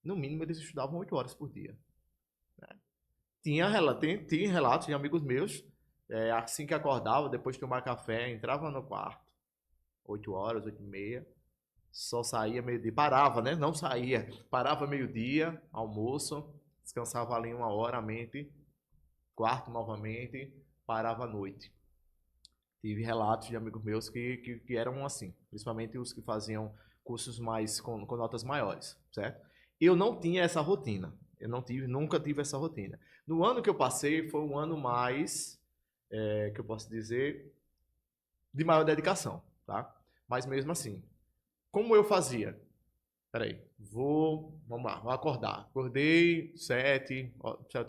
S2: no mínimo eles estudavam 8 horas por dia. Né? Tinha relatos de amigos meus, assim que acordava, depois de tomar café, entrava no quarto, 8 horas, 8 e meia, só saía meio-dia, parava, né? Não saía, parava meio-dia, almoço, descansava ali 1 hora a mente, quarto novamente, parava à noite. Tive relatos de amigos meus que eram assim, principalmente os que faziam cursos mais com notas maiores, certo? Eu não tinha essa rotina. Eu não tive, nunca tive essa rotina. No ano que eu passei, foi um ano mais, que eu posso dizer, de maior dedicação, tá? Mas mesmo assim, como eu fazia? Peraí, vamos lá, vou acordar. Acordei 7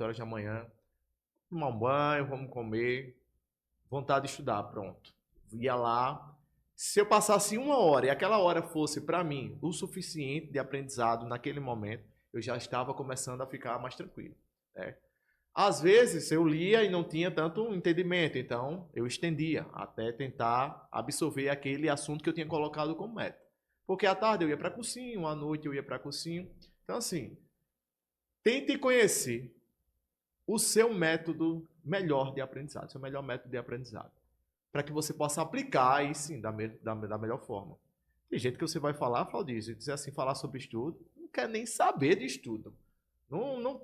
S2: horas da manhã, tomar um banho, vamos comer, vontade de estudar, pronto. Ia lá. Se eu passasse 1 hora e aquela hora fosse para mim o suficiente de aprendizado naquele momento, eu já estava começando a ficar mais tranquilo. Né? Às vezes eu lia e não tinha tanto entendimento, então eu estendia até tentar absorver aquele assunto que eu tinha colocado como meta. Porque à tarde eu ia para cursinho, à noite eu ia para cursinho. Então, assim, tente conhecer o seu método melhor de aprendizado, seu melhor método de aprendizado, para que você possa aplicar aí sim da melhor forma. Tem gente que você vai falar, Claudício, dizer assim, falar sobre estudo, não quer nem saber de estudo.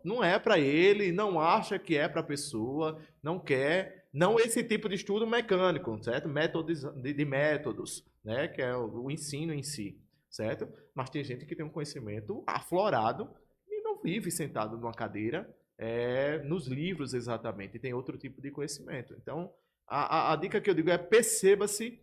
S2: Não é para ele, não acha que é para a pessoa, não quer, não esse tipo de estudo mecânico, certo? Métodos, de métodos, né? Que é o ensino em si, certo? Mas tem gente que tem um conhecimento aflorado e não vive sentado numa cadeira, nos livros exatamente, e tem outro tipo de conhecimento. Então, a dica que eu digo é perceba-se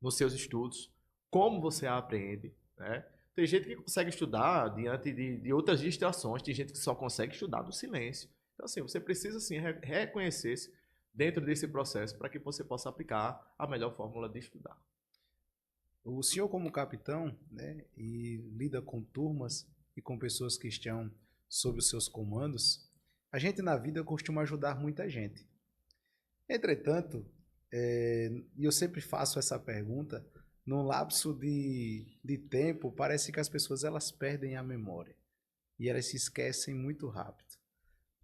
S2: nos seus estudos, como você aprende, né? Tem gente que consegue estudar diante de outras distrações, tem gente que só consegue estudar no silêncio. Então, assim, você precisa, assim, reconhecer-se dentro desse processo para que você possa aplicar a melhor fórmula de estudar.
S1: O senhor, como capitão, né, e lida com turmas e com pessoas que estão sob os seus comandos, a gente na vida costuma ajudar muita gente. Entretanto, e eu sempre faço essa pergunta, num lapso de tempo, parece que as pessoas elas perdem a memória e elas se esquecem muito rápido.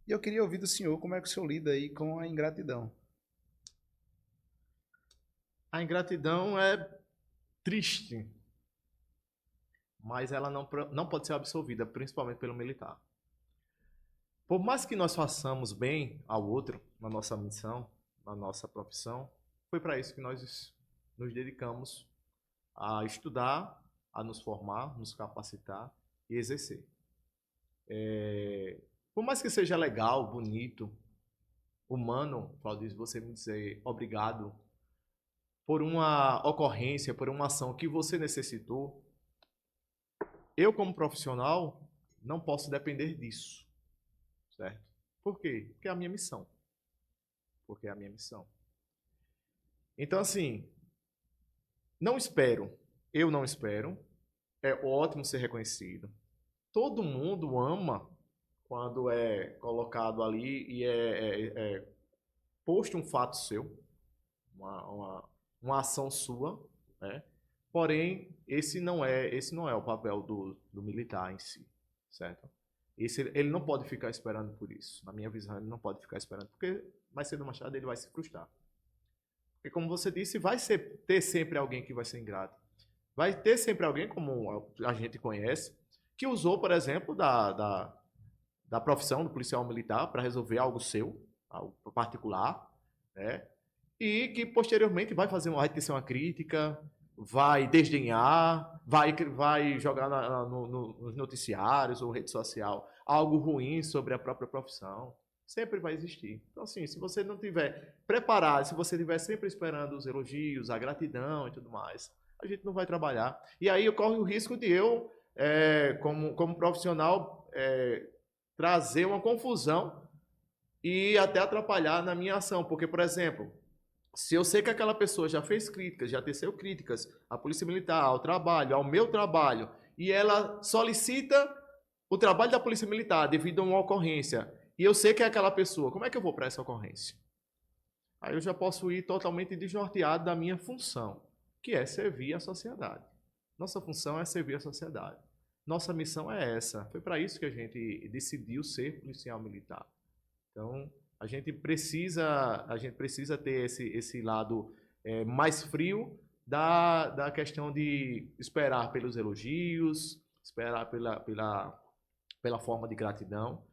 S1: E eu queria ouvir do senhor como é que o senhor lida aí com a ingratidão.
S2: A ingratidão é triste, mas ela não pode ser absolvida, principalmente pelo militar. Por mais que nós façamos bem ao outro na nossa missão, na nossa profissão, foi para isso que nós nos dedicamos a estudar, a nos formar, nos capacitar e exercer. Por mais que seja legal, bonito, humano, Claudio, você me dizer obrigado por uma ocorrência, por uma ação que você necessitou, eu como profissional não posso depender disso, certo? Por quê? Porque é a minha missão. Porque é a minha missão. Então, assim, não espero, eu não espero, é ótimo ser reconhecido. Todo mundo ama quando é colocado ali e é posto um fato seu, uma ação sua, né? Porém, esse não é o papel do militar em si, certo? Ele não pode ficar esperando por isso. Na minha visão, ele não pode ficar esperando, porque mais cedo ou mais tarde ele vai se frustrar. Porque, como você disse, ter sempre alguém que vai ser ingrato. Vai ter sempre alguém, como a gente conhece, que usou, por exemplo, da profissão do policial militar para resolver algo seu, algo particular, né? E que posteriormente vai ter uma crítica, vai desdenhar, vai jogar nos noticiários ou rede social algo ruim sobre a própria profissão. Sempre vai existir. Então, assim, se você não tiver preparado, se você estiver sempre esperando os elogios, a gratidão e tudo mais, a gente não vai trabalhar. E aí ocorre o risco de eu, como profissional, trazer uma confusão e até atrapalhar na minha ação. Porque, por exemplo, se eu sei que aquela pessoa já fez críticas, já teceu críticas à Polícia Militar, ao trabalho, ao meu trabalho, e ela solicita o trabalho da Polícia Militar devido a uma ocorrência, e eu sei que é aquela pessoa, como é que eu vou para essa ocorrência? Aí eu já posso ir totalmente desnorteado da minha função, que é servir a sociedade. Nossa função é servir a sociedade. Nossa missão é essa. Foi para isso que a gente decidiu ser policial militar. Então, a gente precisa ter esse lado mais frio da questão de esperar pelos elogios, esperar pela forma de gratidão.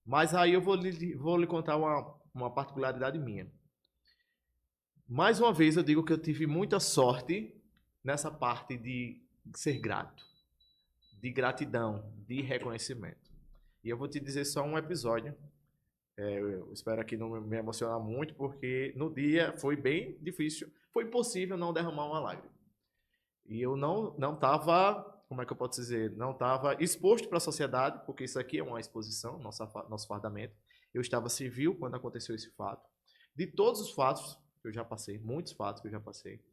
S2: Mas aí eu vou lhe contar uma particularidade minha. Mais uma vez eu digo que eu tive muita sorte nessa parte de ser grato, de gratidão, de reconhecimento. E eu vou te dizer só um episódio. Eu espero aqui não me emocionar muito, porque no dia foi bem difícil. Foi impossível não derramar uma lágrima. E eu não estava, como é que eu posso dizer, não estava exposto para a sociedade, porque isso aqui é uma exposição, nosso fardamento. Eu estava civil quando aconteceu esse fato. De todos os fatos que eu já passei, muitos fatos que eu já passei,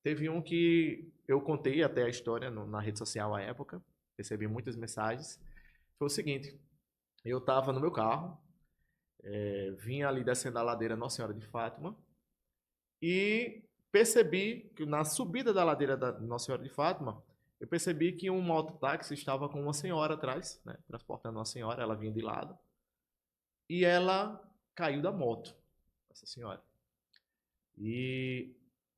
S2: teve um que eu contei até a história na rede social à época, recebi muitas mensagens. Foi o seguinte: eu estava no meu carro, vinha ali descendo a ladeira Nossa Senhora de Fátima e percebi que na subida da ladeira da Nossa Senhora de Fátima, eu percebi que um mototáxi estava com uma senhora atrás, né, transportando uma senhora, ela vinha de lado, e ela caiu da moto, essa senhora. E,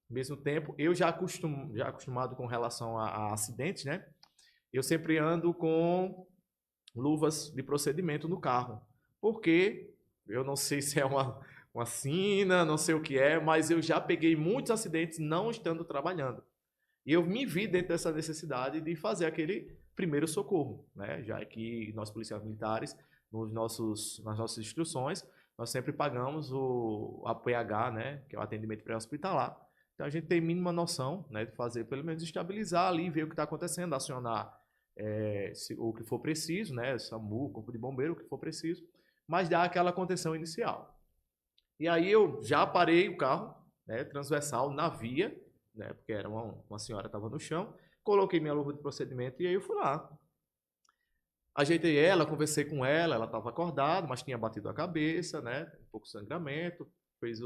S2: ao mesmo tempo, eu já acostumado com relação a acidentes, né, eu sempre ando com luvas de procedimento no carro, porque eu não sei se é uma sina, não sei o que é, mas eu já peguei muitos acidentes não estando trabalhando. E eu me vi dentro dessa necessidade de fazer aquele primeiro socorro, né? Já que nós policiais militares, nas nossas instruções, nós sempre pagamos o APH, né? Que é o atendimento pré-hospitalar. Então a gente tem mínima noção, né? De fazer, pelo menos estabilizar ali, ver o que está acontecendo, acionar o que for preciso, né? SAMU, Corpo de Bombeiro, o que for preciso, mas dar aquela contenção inicial. E aí eu já parei o carro, né, transversal na via, né, porque era uma senhora que estava no chão, coloquei minha luva de procedimento e aí eu fui lá. Ajeitei ela, conversei com ela estava acordada, mas tinha batido a cabeça, né, um pouco de sangramento, fiz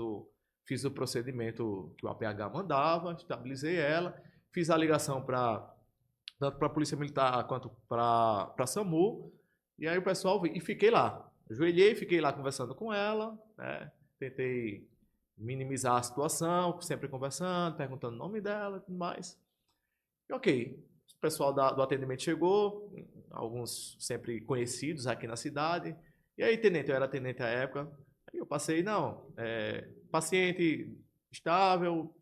S2: o procedimento que o APH mandava, estabilizei ela, fiz a ligação tanto para a Polícia Militar quanto para a SAMU, e aí o pessoal, e fiquei lá, ajoelhei, fiquei lá conversando com ela, né, tentei minimizar a situação, sempre conversando, perguntando o nome dela e tudo mais. E ok, o pessoal do atendimento chegou, alguns sempre conhecidos aqui na cidade. E aí, tenente, eu era tenente à época. Aí eu passei, paciente estável,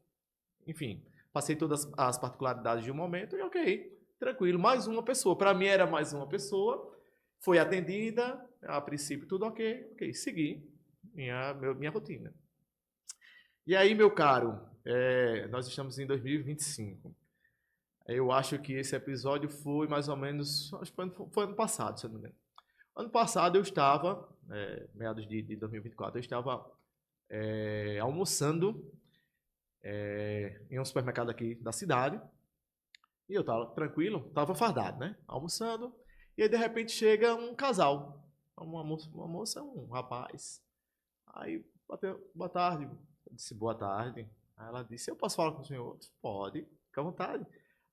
S2: enfim, passei todas as particularidades de um momento e ok, tranquilo, mais uma pessoa. Para mim era mais uma pessoa, foi atendida, a princípio tudo ok, segui minha rotina. E aí, meu caro, nós estamos em 2025. Eu acho que esse episódio foi mais ou menos, acho que foi ano passado, se eu não me engano. Ano passado eu estava, meados de 2024, eu estava almoçando em um supermercado aqui da cidade. E eu estava tranquilo, estava fardado, né? Almoçando. E aí, de repente, chega um casal. Uma moça, um rapaz. Aí, bateu, boa tarde. Eu disse, boa tarde. Aí ela disse, eu posso falar com o senhor? Eu disse, pode, fica à vontade.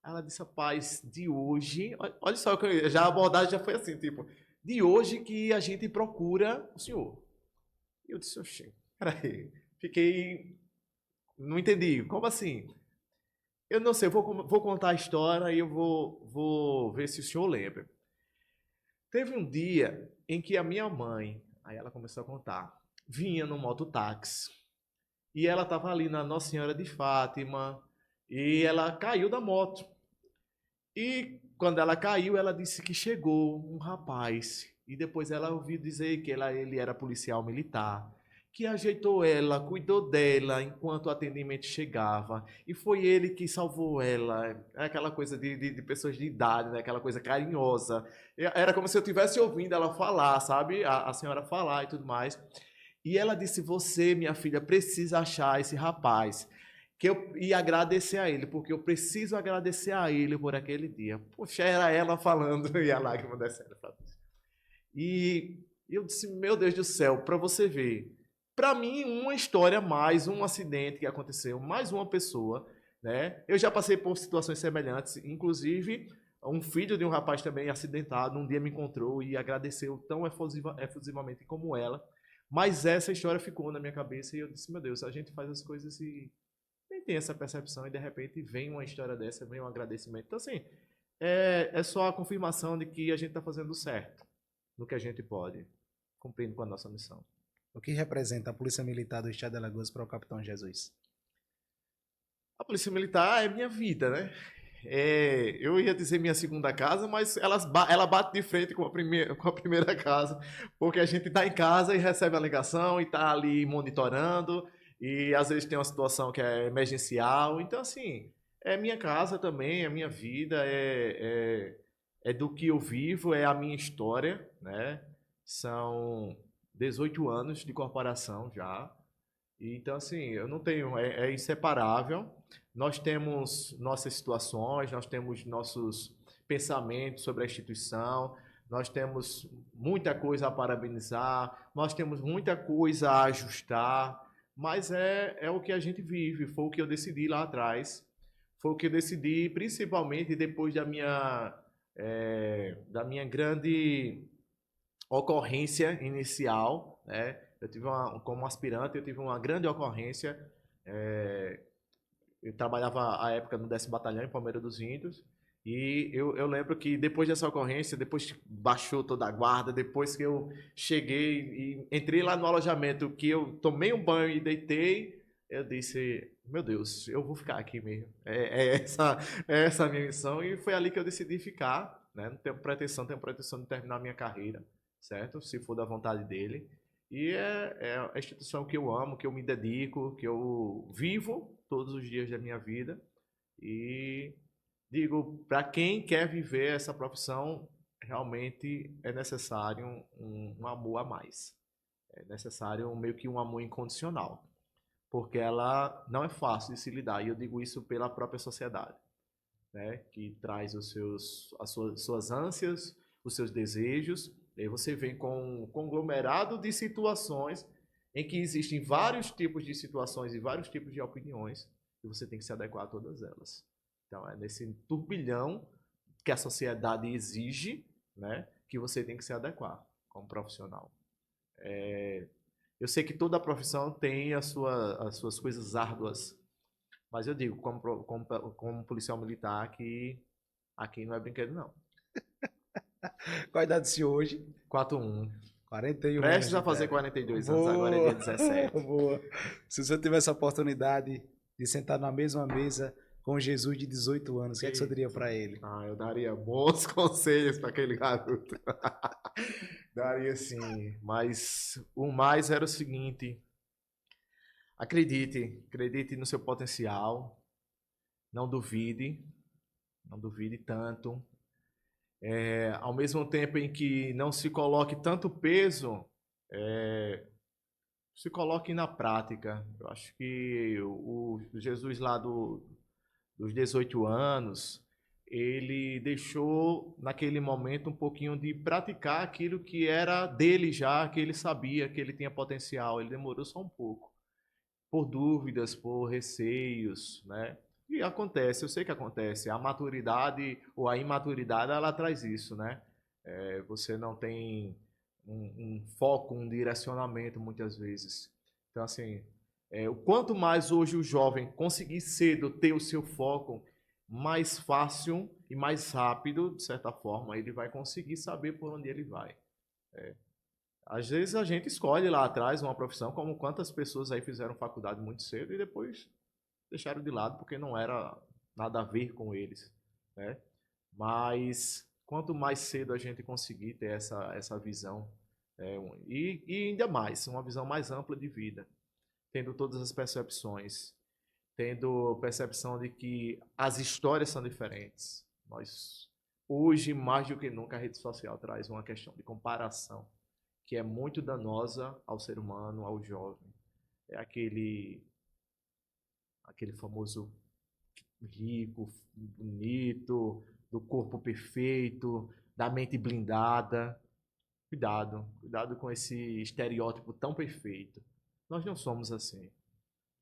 S2: Aí ela disse, rapaz, de hoje... Olha só, já a abordagem já foi assim, tipo... De hoje que a gente procura o senhor. E eu disse, oxê, peraí. Fiquei... Não entendi. Como assim? Eu não sei, eu vou contar a história e eu vou ver se o senhor lembra. Teve um dia em que a minha mãe... Aí ela começou a contar. Vinha no mototáxi. E ela estava ali na Nossa Senhora de Fátima, E ela caiu da moto. E quando ela caiu, ela disse que chegou um rapaz. E depois ela ouviu dizer que ele era policial militar, que ajeitou ela, cuidou dela enquanto o atendimento chegava. E foi ele que salvou ela. É aquela coisa de pessoas de idade, né? Aquela coisa carinhosa. Era como se eu estivesse ouvindo ela falar, sabe? A senhora falar e tudo mais. E ela disse: Você, minha filha, precisa achar esse rapaz. Que eu ia agradecer a ele, porque eu preciso agradecer a ele por aquele dia. Poxa, era ela falando e a lágrima descendo. E eu disse: Meu Deus do céu, para você ver. Para mim, uma história mais, um acidente que aconteceu, mais uma pessoa, né? Eu já passei por situações semelhantes, inclusive um filho de um rapaz também acidentado, um dia me encontrou e agradeceu tão efusivamente como ela. Mas essa história ficou na minha cabeça e eu disse: Meu Deus, a gente faz as coisas e nem tem essa percepção e de repente vem uma história dessa, vem um agradecimento. Então, assim, é só a confirmação de que a gente está fazendo certo no que a gente pode, cumprindo com a nossa missão.
S1: O que representa a Polícia Militar do Estado de Alagoas para o Capitão Jesus?
S2: A Polícia Militar é minha vida, né? Eu ia dizer minha segunda casa, mas ela bate de frente com a primeira casa, porque a gente está em casa e recebe a ligação e está ali monitorando, e às vezes tem uma situação que é emergencial. Então, assim, é minha casa também, é minha vida, é do que eu vivo, é a minha história, né? São 18 anos de corporação já. Então, assim, eu não tenho, é inseparável. Nós temos nossas situações, nós temos nossos pensamentos sobre a instituição, nós temos muita coisa a parabenizar, nós temos muita coisa a ajustar, mas é o que a gente vive, foi o que eu decidi lá atrás, foi o que eu decidi principalmente depois da minha grande ocorrência inicial, né? Como aspirante, eu tive uma grande ocorrência. é, eu trabalhava à época no 10º Batalhão em Palmeira dos Índios. E eu lembro que depois dessa ocorrência, depois que baixou toda a guarda, depois que eu cheguei e entrei lá no alojamento, que eu tomei um banho e deitei, eu disse: Meu Deus, eu vou ficar aqui mesmo. É essa a minha missão. E foi ali que eu decidi ficar. Né? Não tenho pretensão de terminar a minha carreira, certo? Se for da vontade dele. E é a instituição que eu amo, que eu me dedico, que eu vivo todos os dias da minha vida. E digo, para quem quer viver essa profissão, realmente é necessário um amor a mais. É necessário meio que um amor incondicional. Porque ela não é fácil de se lidar. E eu digo isso pela própria sociedade, né? Que traz as suas ânsias, os seus desejos. E aí você vem com um conglomerado de situações em que existem vários tipos de situações e vários tipos de opiniões e você tem que se adequar a todas elas. Então é nesse turbilhão que a sociedade exige, né, que você tem que se adequar como profissional. Eu sei que toda profissão tem as suas coisas árduas, mas eu digo, como policial militar, que aqui não é brinquedo, não.
S1: Qual a idade do senhor hoje?
S2: 4-1.
S1: 41 anos
S2: Prestes
S1: de
S2: a fazer
S1: idade.
S2: 42 anos, agora é
S1: Boa,
S2: dia 17.
S1: boa. Se você tivesse a oportunidade de sentar na mesma mesa com Jesus de 18 anos, o que é que você diria para ele?
S2: Eu daria bons conselhos para aquele garoto. Daria sim, mas o mais era o seguinte: acredite no seu potencial, não duvide, não duvide tanto. Ao mesmo tempo em que não se coloque tanto peso, se coloque na prática. Eu acho que o Jesus lá dos 18 anos, ele deixou naquele momento um pouquinho de praticar aquilo que era dele já, que ele sabia que ele tinha potencial. Ele demorou só um pouco, por dúvidas, por receios, né? E acontece, eu sei que acontece. A maturidade ou a imaturidade, ela traz isso, né? Você não tem um foco, um direcionamento muitas vezes. Então, assim, o quanto mais hoje o jovem conseguir cedo ter o seu foco, mais fácil e mais rápido, de certa forma, ele vai conseguir saber por onde ele vai. Às vezes a gente escolhe lá atrás uma profissão, como quantas pessoas aí fizeram faculdade muito cedo e depois deixaram de lado porque não era nada a ver com eles, né? Mas quanto mais cedo a gente conseguir ter essa visão, e ainda mais, uma visão mais ampla de vida, tendo todas as percepções, tendo percepção de que as histórias são diferentes. Nós, hoje, mais do que nunca, a rede social traz uma questão de comparação que é muito danosa ao ser humano, ao jovem. É aquele famoso rico, bonito, do corpo perfeito, da mente blindada. Cuidado, cuidado com esse estereótipo tão perfeito. Nós não somos assim.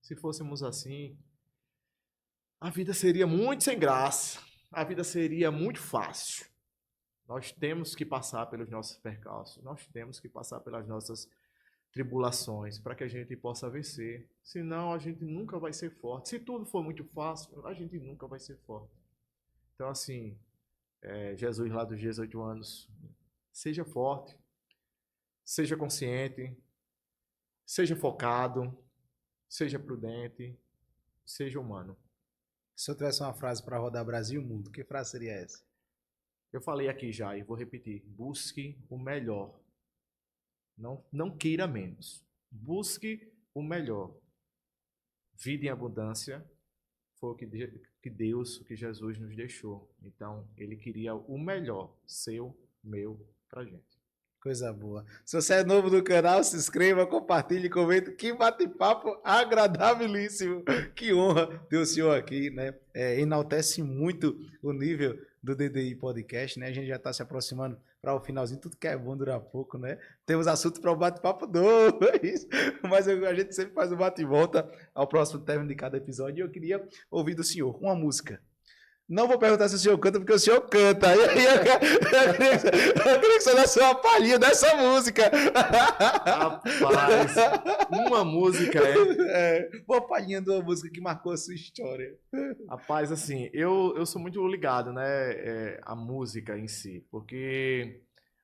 S2: Se fôssemos assim, a vida seria muito sem graça. A vida seria muito fácil. Nós temos que passar pelos nossos percalços. Nós temos que passar pelas nossas tribulações para que a gente possa vencer. Senão, a gente nunca vai ser forte. Se tudo for muito fácil, a gente nunca vai ser forte. Então, assim, Jesus lá dos 18 anos, seja forte, seja consciente, seja focado, seja prudente, seja humano.
S1: Se eu tivesse uma frase para rodar Brasil e mundo, que frase seria essa?
S2: Eu falei aqui já e vou repetir. Busque o melhor. Não queira menos. Busque o melhor. Vida em abundância foi o que Deus, o que Jesus nos deixou. Então, ele queria o melhor, seu, meu, pra gente.
S1: Coisa boa. Se você é novo no canal, se inscreva, compartilhe, comente. Que bate-papo agradabilíssimo. Que honra ter o senhor aqui, né? Enaltece muito o nível do DDI Podcast, né? A gente já está se aproximando para o finalzinho. Tudo que é bom dura pouco, né? Temos assunto para o bate-papo 2. Mas a gente sempre faz um bate-volta ao próximo término de cada episódio. E eu queria ouvir do senhor uma música. Não vou perguntar se o senhor canta, porque o senhor canta. Eu queria que você desse uma palhinha dessa música.
S2: Rapaz, uma música
S1: uma palhinha de uma música que marcou a sua história.
S2: Rapaz, assim, eu sou muito ligado, né, à música em si, porque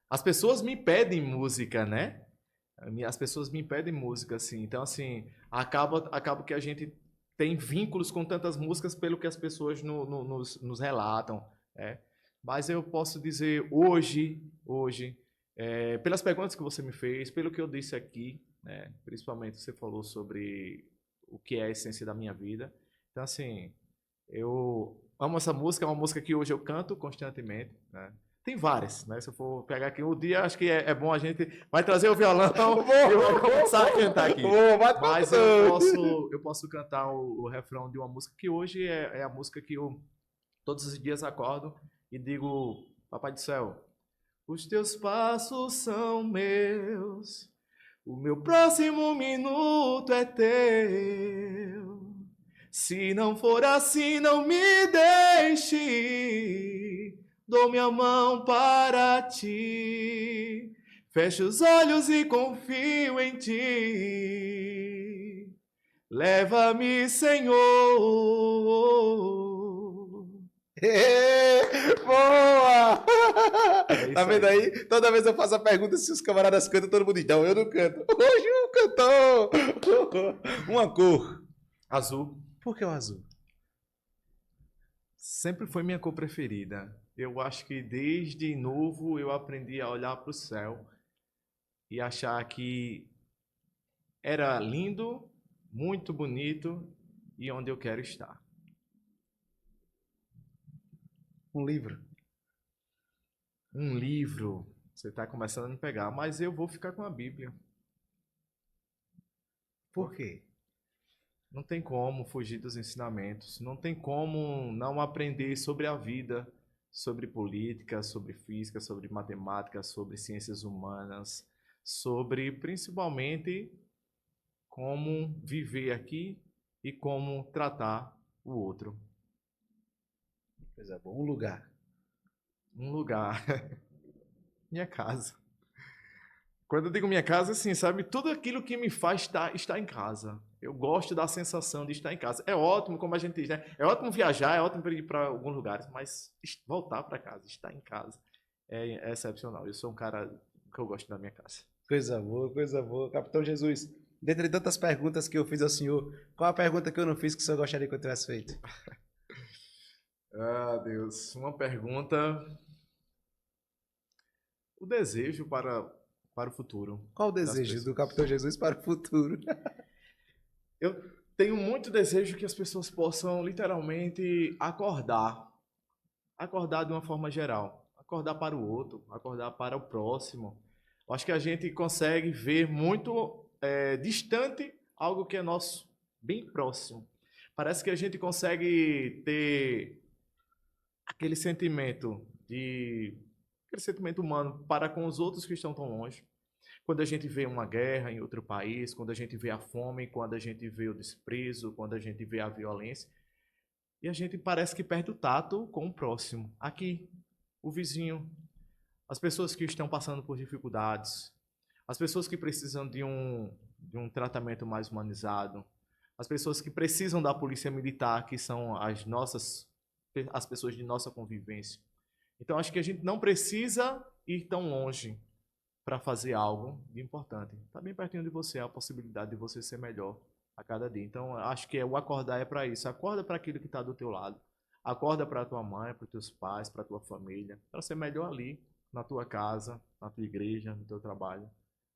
S2: as pessoas me pedem música, né? As pessoas me pedem música, assim. Então, assim, acaba que a gente tem vínculos com tantas músicas pelo que as pessoas nos relatam, né? Mas eu posso dizer hoje, pelas perguntas que você me fez, pelo que eu disse aqui, né? Principalmente você falou sobre o que é a essência da minha vida. Então, assim, eu amo essa música, é uma música que hoje eu canto constantemente, né? Tem várias, né? Se eu for pegar aqui um dia, acho que é bom a gente vai trazer o violão e eu vou começar a cantar aqui. Mas eu posso cantar o refrão de uma música que hoje é a música que eu todos os dias acordo e digo, Papai do Céu, os teus passos são meus, o meu próximo minuto é teu. Se não for assim, não me deixe. Dou minha mão para ti. Fecho os olhos e confio em ti. Leva-me, Senhor.
S1: Boa! Tá vendo aí? Toda vez eu faço a pergunta se os camaradas cantam, todo mundo diz, não, eu não canto. Hoje eu cantou! Uma cor.
S2: Azul.
S1: Por que o azul?
S2: Sempre foi minha cor preferida. Eu acho que desde novo eu aprendi a olhar para o céu e achar que era lindo, muito bonito e onde eu quero estar.
S1: Um livro.
S2: Um livro. Você está começando a me pegar, mas eu vou ficar com a Bíblia.
S1: Por quê?
S2: Não tem como fugir dos ensinamentos. Não tem como não aprender sobre a vida, sobre política, sobre física, sobre matemática, sobre ciências humanas, sobre principalmente como viver aqui e como tratar o outro.
S1: Coisa boa. Um lugar.
S2: Um lugar. Minha casa. Quando eu digo minha casa, assim, sabe? Tudo aquilo que me faz estar em casa. Eu gosto da sensação de estar em casa. É ótimo, como a gente diz, né? É ótimo viajar, é ótimo ir para alguns lugares, mas voltar para casa, estar em casa, é excepcional. Eu sou um cara que eu gosto da minha casa.
S1: Coisa boa, coisa boa. Capitão Jesus, dentre tantas perguntas que eu fiz ao senhor, qual a pergunta que eu não fiz que o senhor gostaria que eu tivesse feito?
S2: Ah, Deus, uma pergunta. O desejo para o futuro
S1: Qual o
S2: das
S1: desejo do
S2: pessoas.
S1: Capitão Jesus para o futuro?
S2: Eu tenho muito desejo que as pessoas possam literalmente acordar. Acordar de uma forma geral. Acordar para o outro, acordar para o próximo. Eu acho que a gente consegue ver muito distante algo que é nosso, bem próximo. Parece que a gente consegue ter aquele sentimento aquele sentimento humano para com os outros que estão tão longe. Quando a gente vê uma guerra em outro país, quando a gente vê a fome, quando a gente vê o desprezo, quando a gente vê a violência, e a gente parece que perde o tato com o próximo. Aqui, o vizinho, as pessoas que estão passando por dificuldades, as pessoas que precisam de um tratamento mais humanizado, as pessoas que precisam da polícia militar, que são as pessoas de nossa convivência. Então, acho que a gente não precisa ir tão longe para fazer algo de importante. Está bem pertinho de você a possibilidade de você ser melhor a cada dia. Então, acho que o acordar é para isso. Acorda para aquilo que está do teu lado. Acorda para a tua mãe, para os teus pais, para a tua família, para ser melhor ali, na tua casa, na tua igreja, no teu trabalho.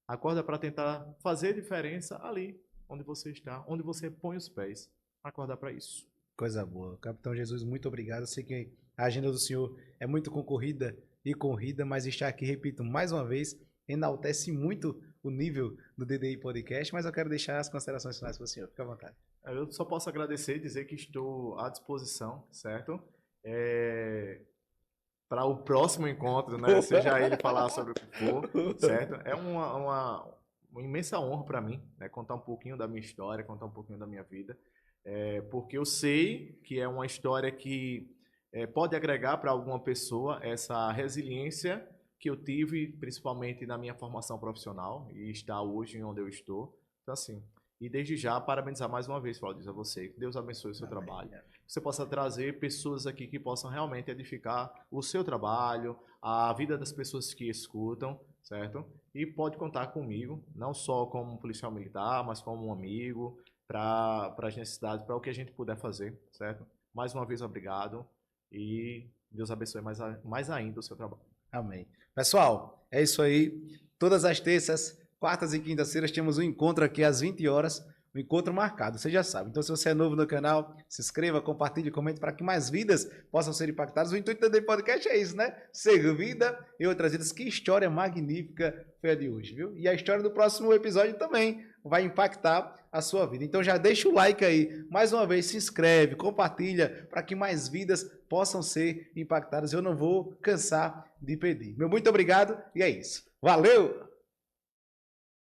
S2: Acorda para tentar fazer diferença ali, onde você está, onde você põe os pés. Acorda para isso.
S1: Coisa boa. Capitão Jesus, muito obrigado. Eu sei que a agenda do senhor é muito concorrida e corrida, mas estar aqui, repito, mais uma vez, enaltece muito o nível do DDI Podcast, mas eu quero deixar as considerações finais para o senhor. Fique à vontade.
S2: Eu só posso agradecer e dizer que estou à disposição, certo? Para o próximo encontro, né? Seja ele falar sobre o que for, certo? É uma imensa honra para mim, né? Contar um pouquinho da minha história, contar um pouquinho da minha vida, porque eu sei que é uma história que pode agregar para alguma pessoa essa resiliência que eu tive, principalmente na minha formação profissional, e está hoje onde eu estou. Então, assim, e desde já, parabenizar mais uma vez, Claudio, a você. Que Deus abençoe o seu trabalho. Que você possa trazer pessoas aqui que possam realmente edificar o seu trabalho, a vida das pessoas que escutam, certo? E pode contar comigo, não só como um policial militar, mas como um amigo, para as necessidades, para o que a gente puder fazer, certo? Mais uma vez, obrigado. E Deus abençoe mais ainda o seu trabalho.
S1: Amém. Pessoal, é isso aí. Todas as terças, quartas e quintas-feiras temos um encontro aqui às 20 horas, um encontro marcado, você já sabe. Então, se você é novo no canal, se inscreva, compartilhe, comente para que mais vidas possam ser impactadas. O intuito do DDI Podcast é isso, né? Servida e outras vidas. Que história magnífica foi a de hoje, viu? E a história do próximo episódio também vai impactar a sua vida. Então já deixa o like aí. Mais uma vez, se inscreve, compartilha para que mais vidas possam ser impactadas. Eu não vou cansar de pedir. Meu muito obrigado e é isso. Valeu!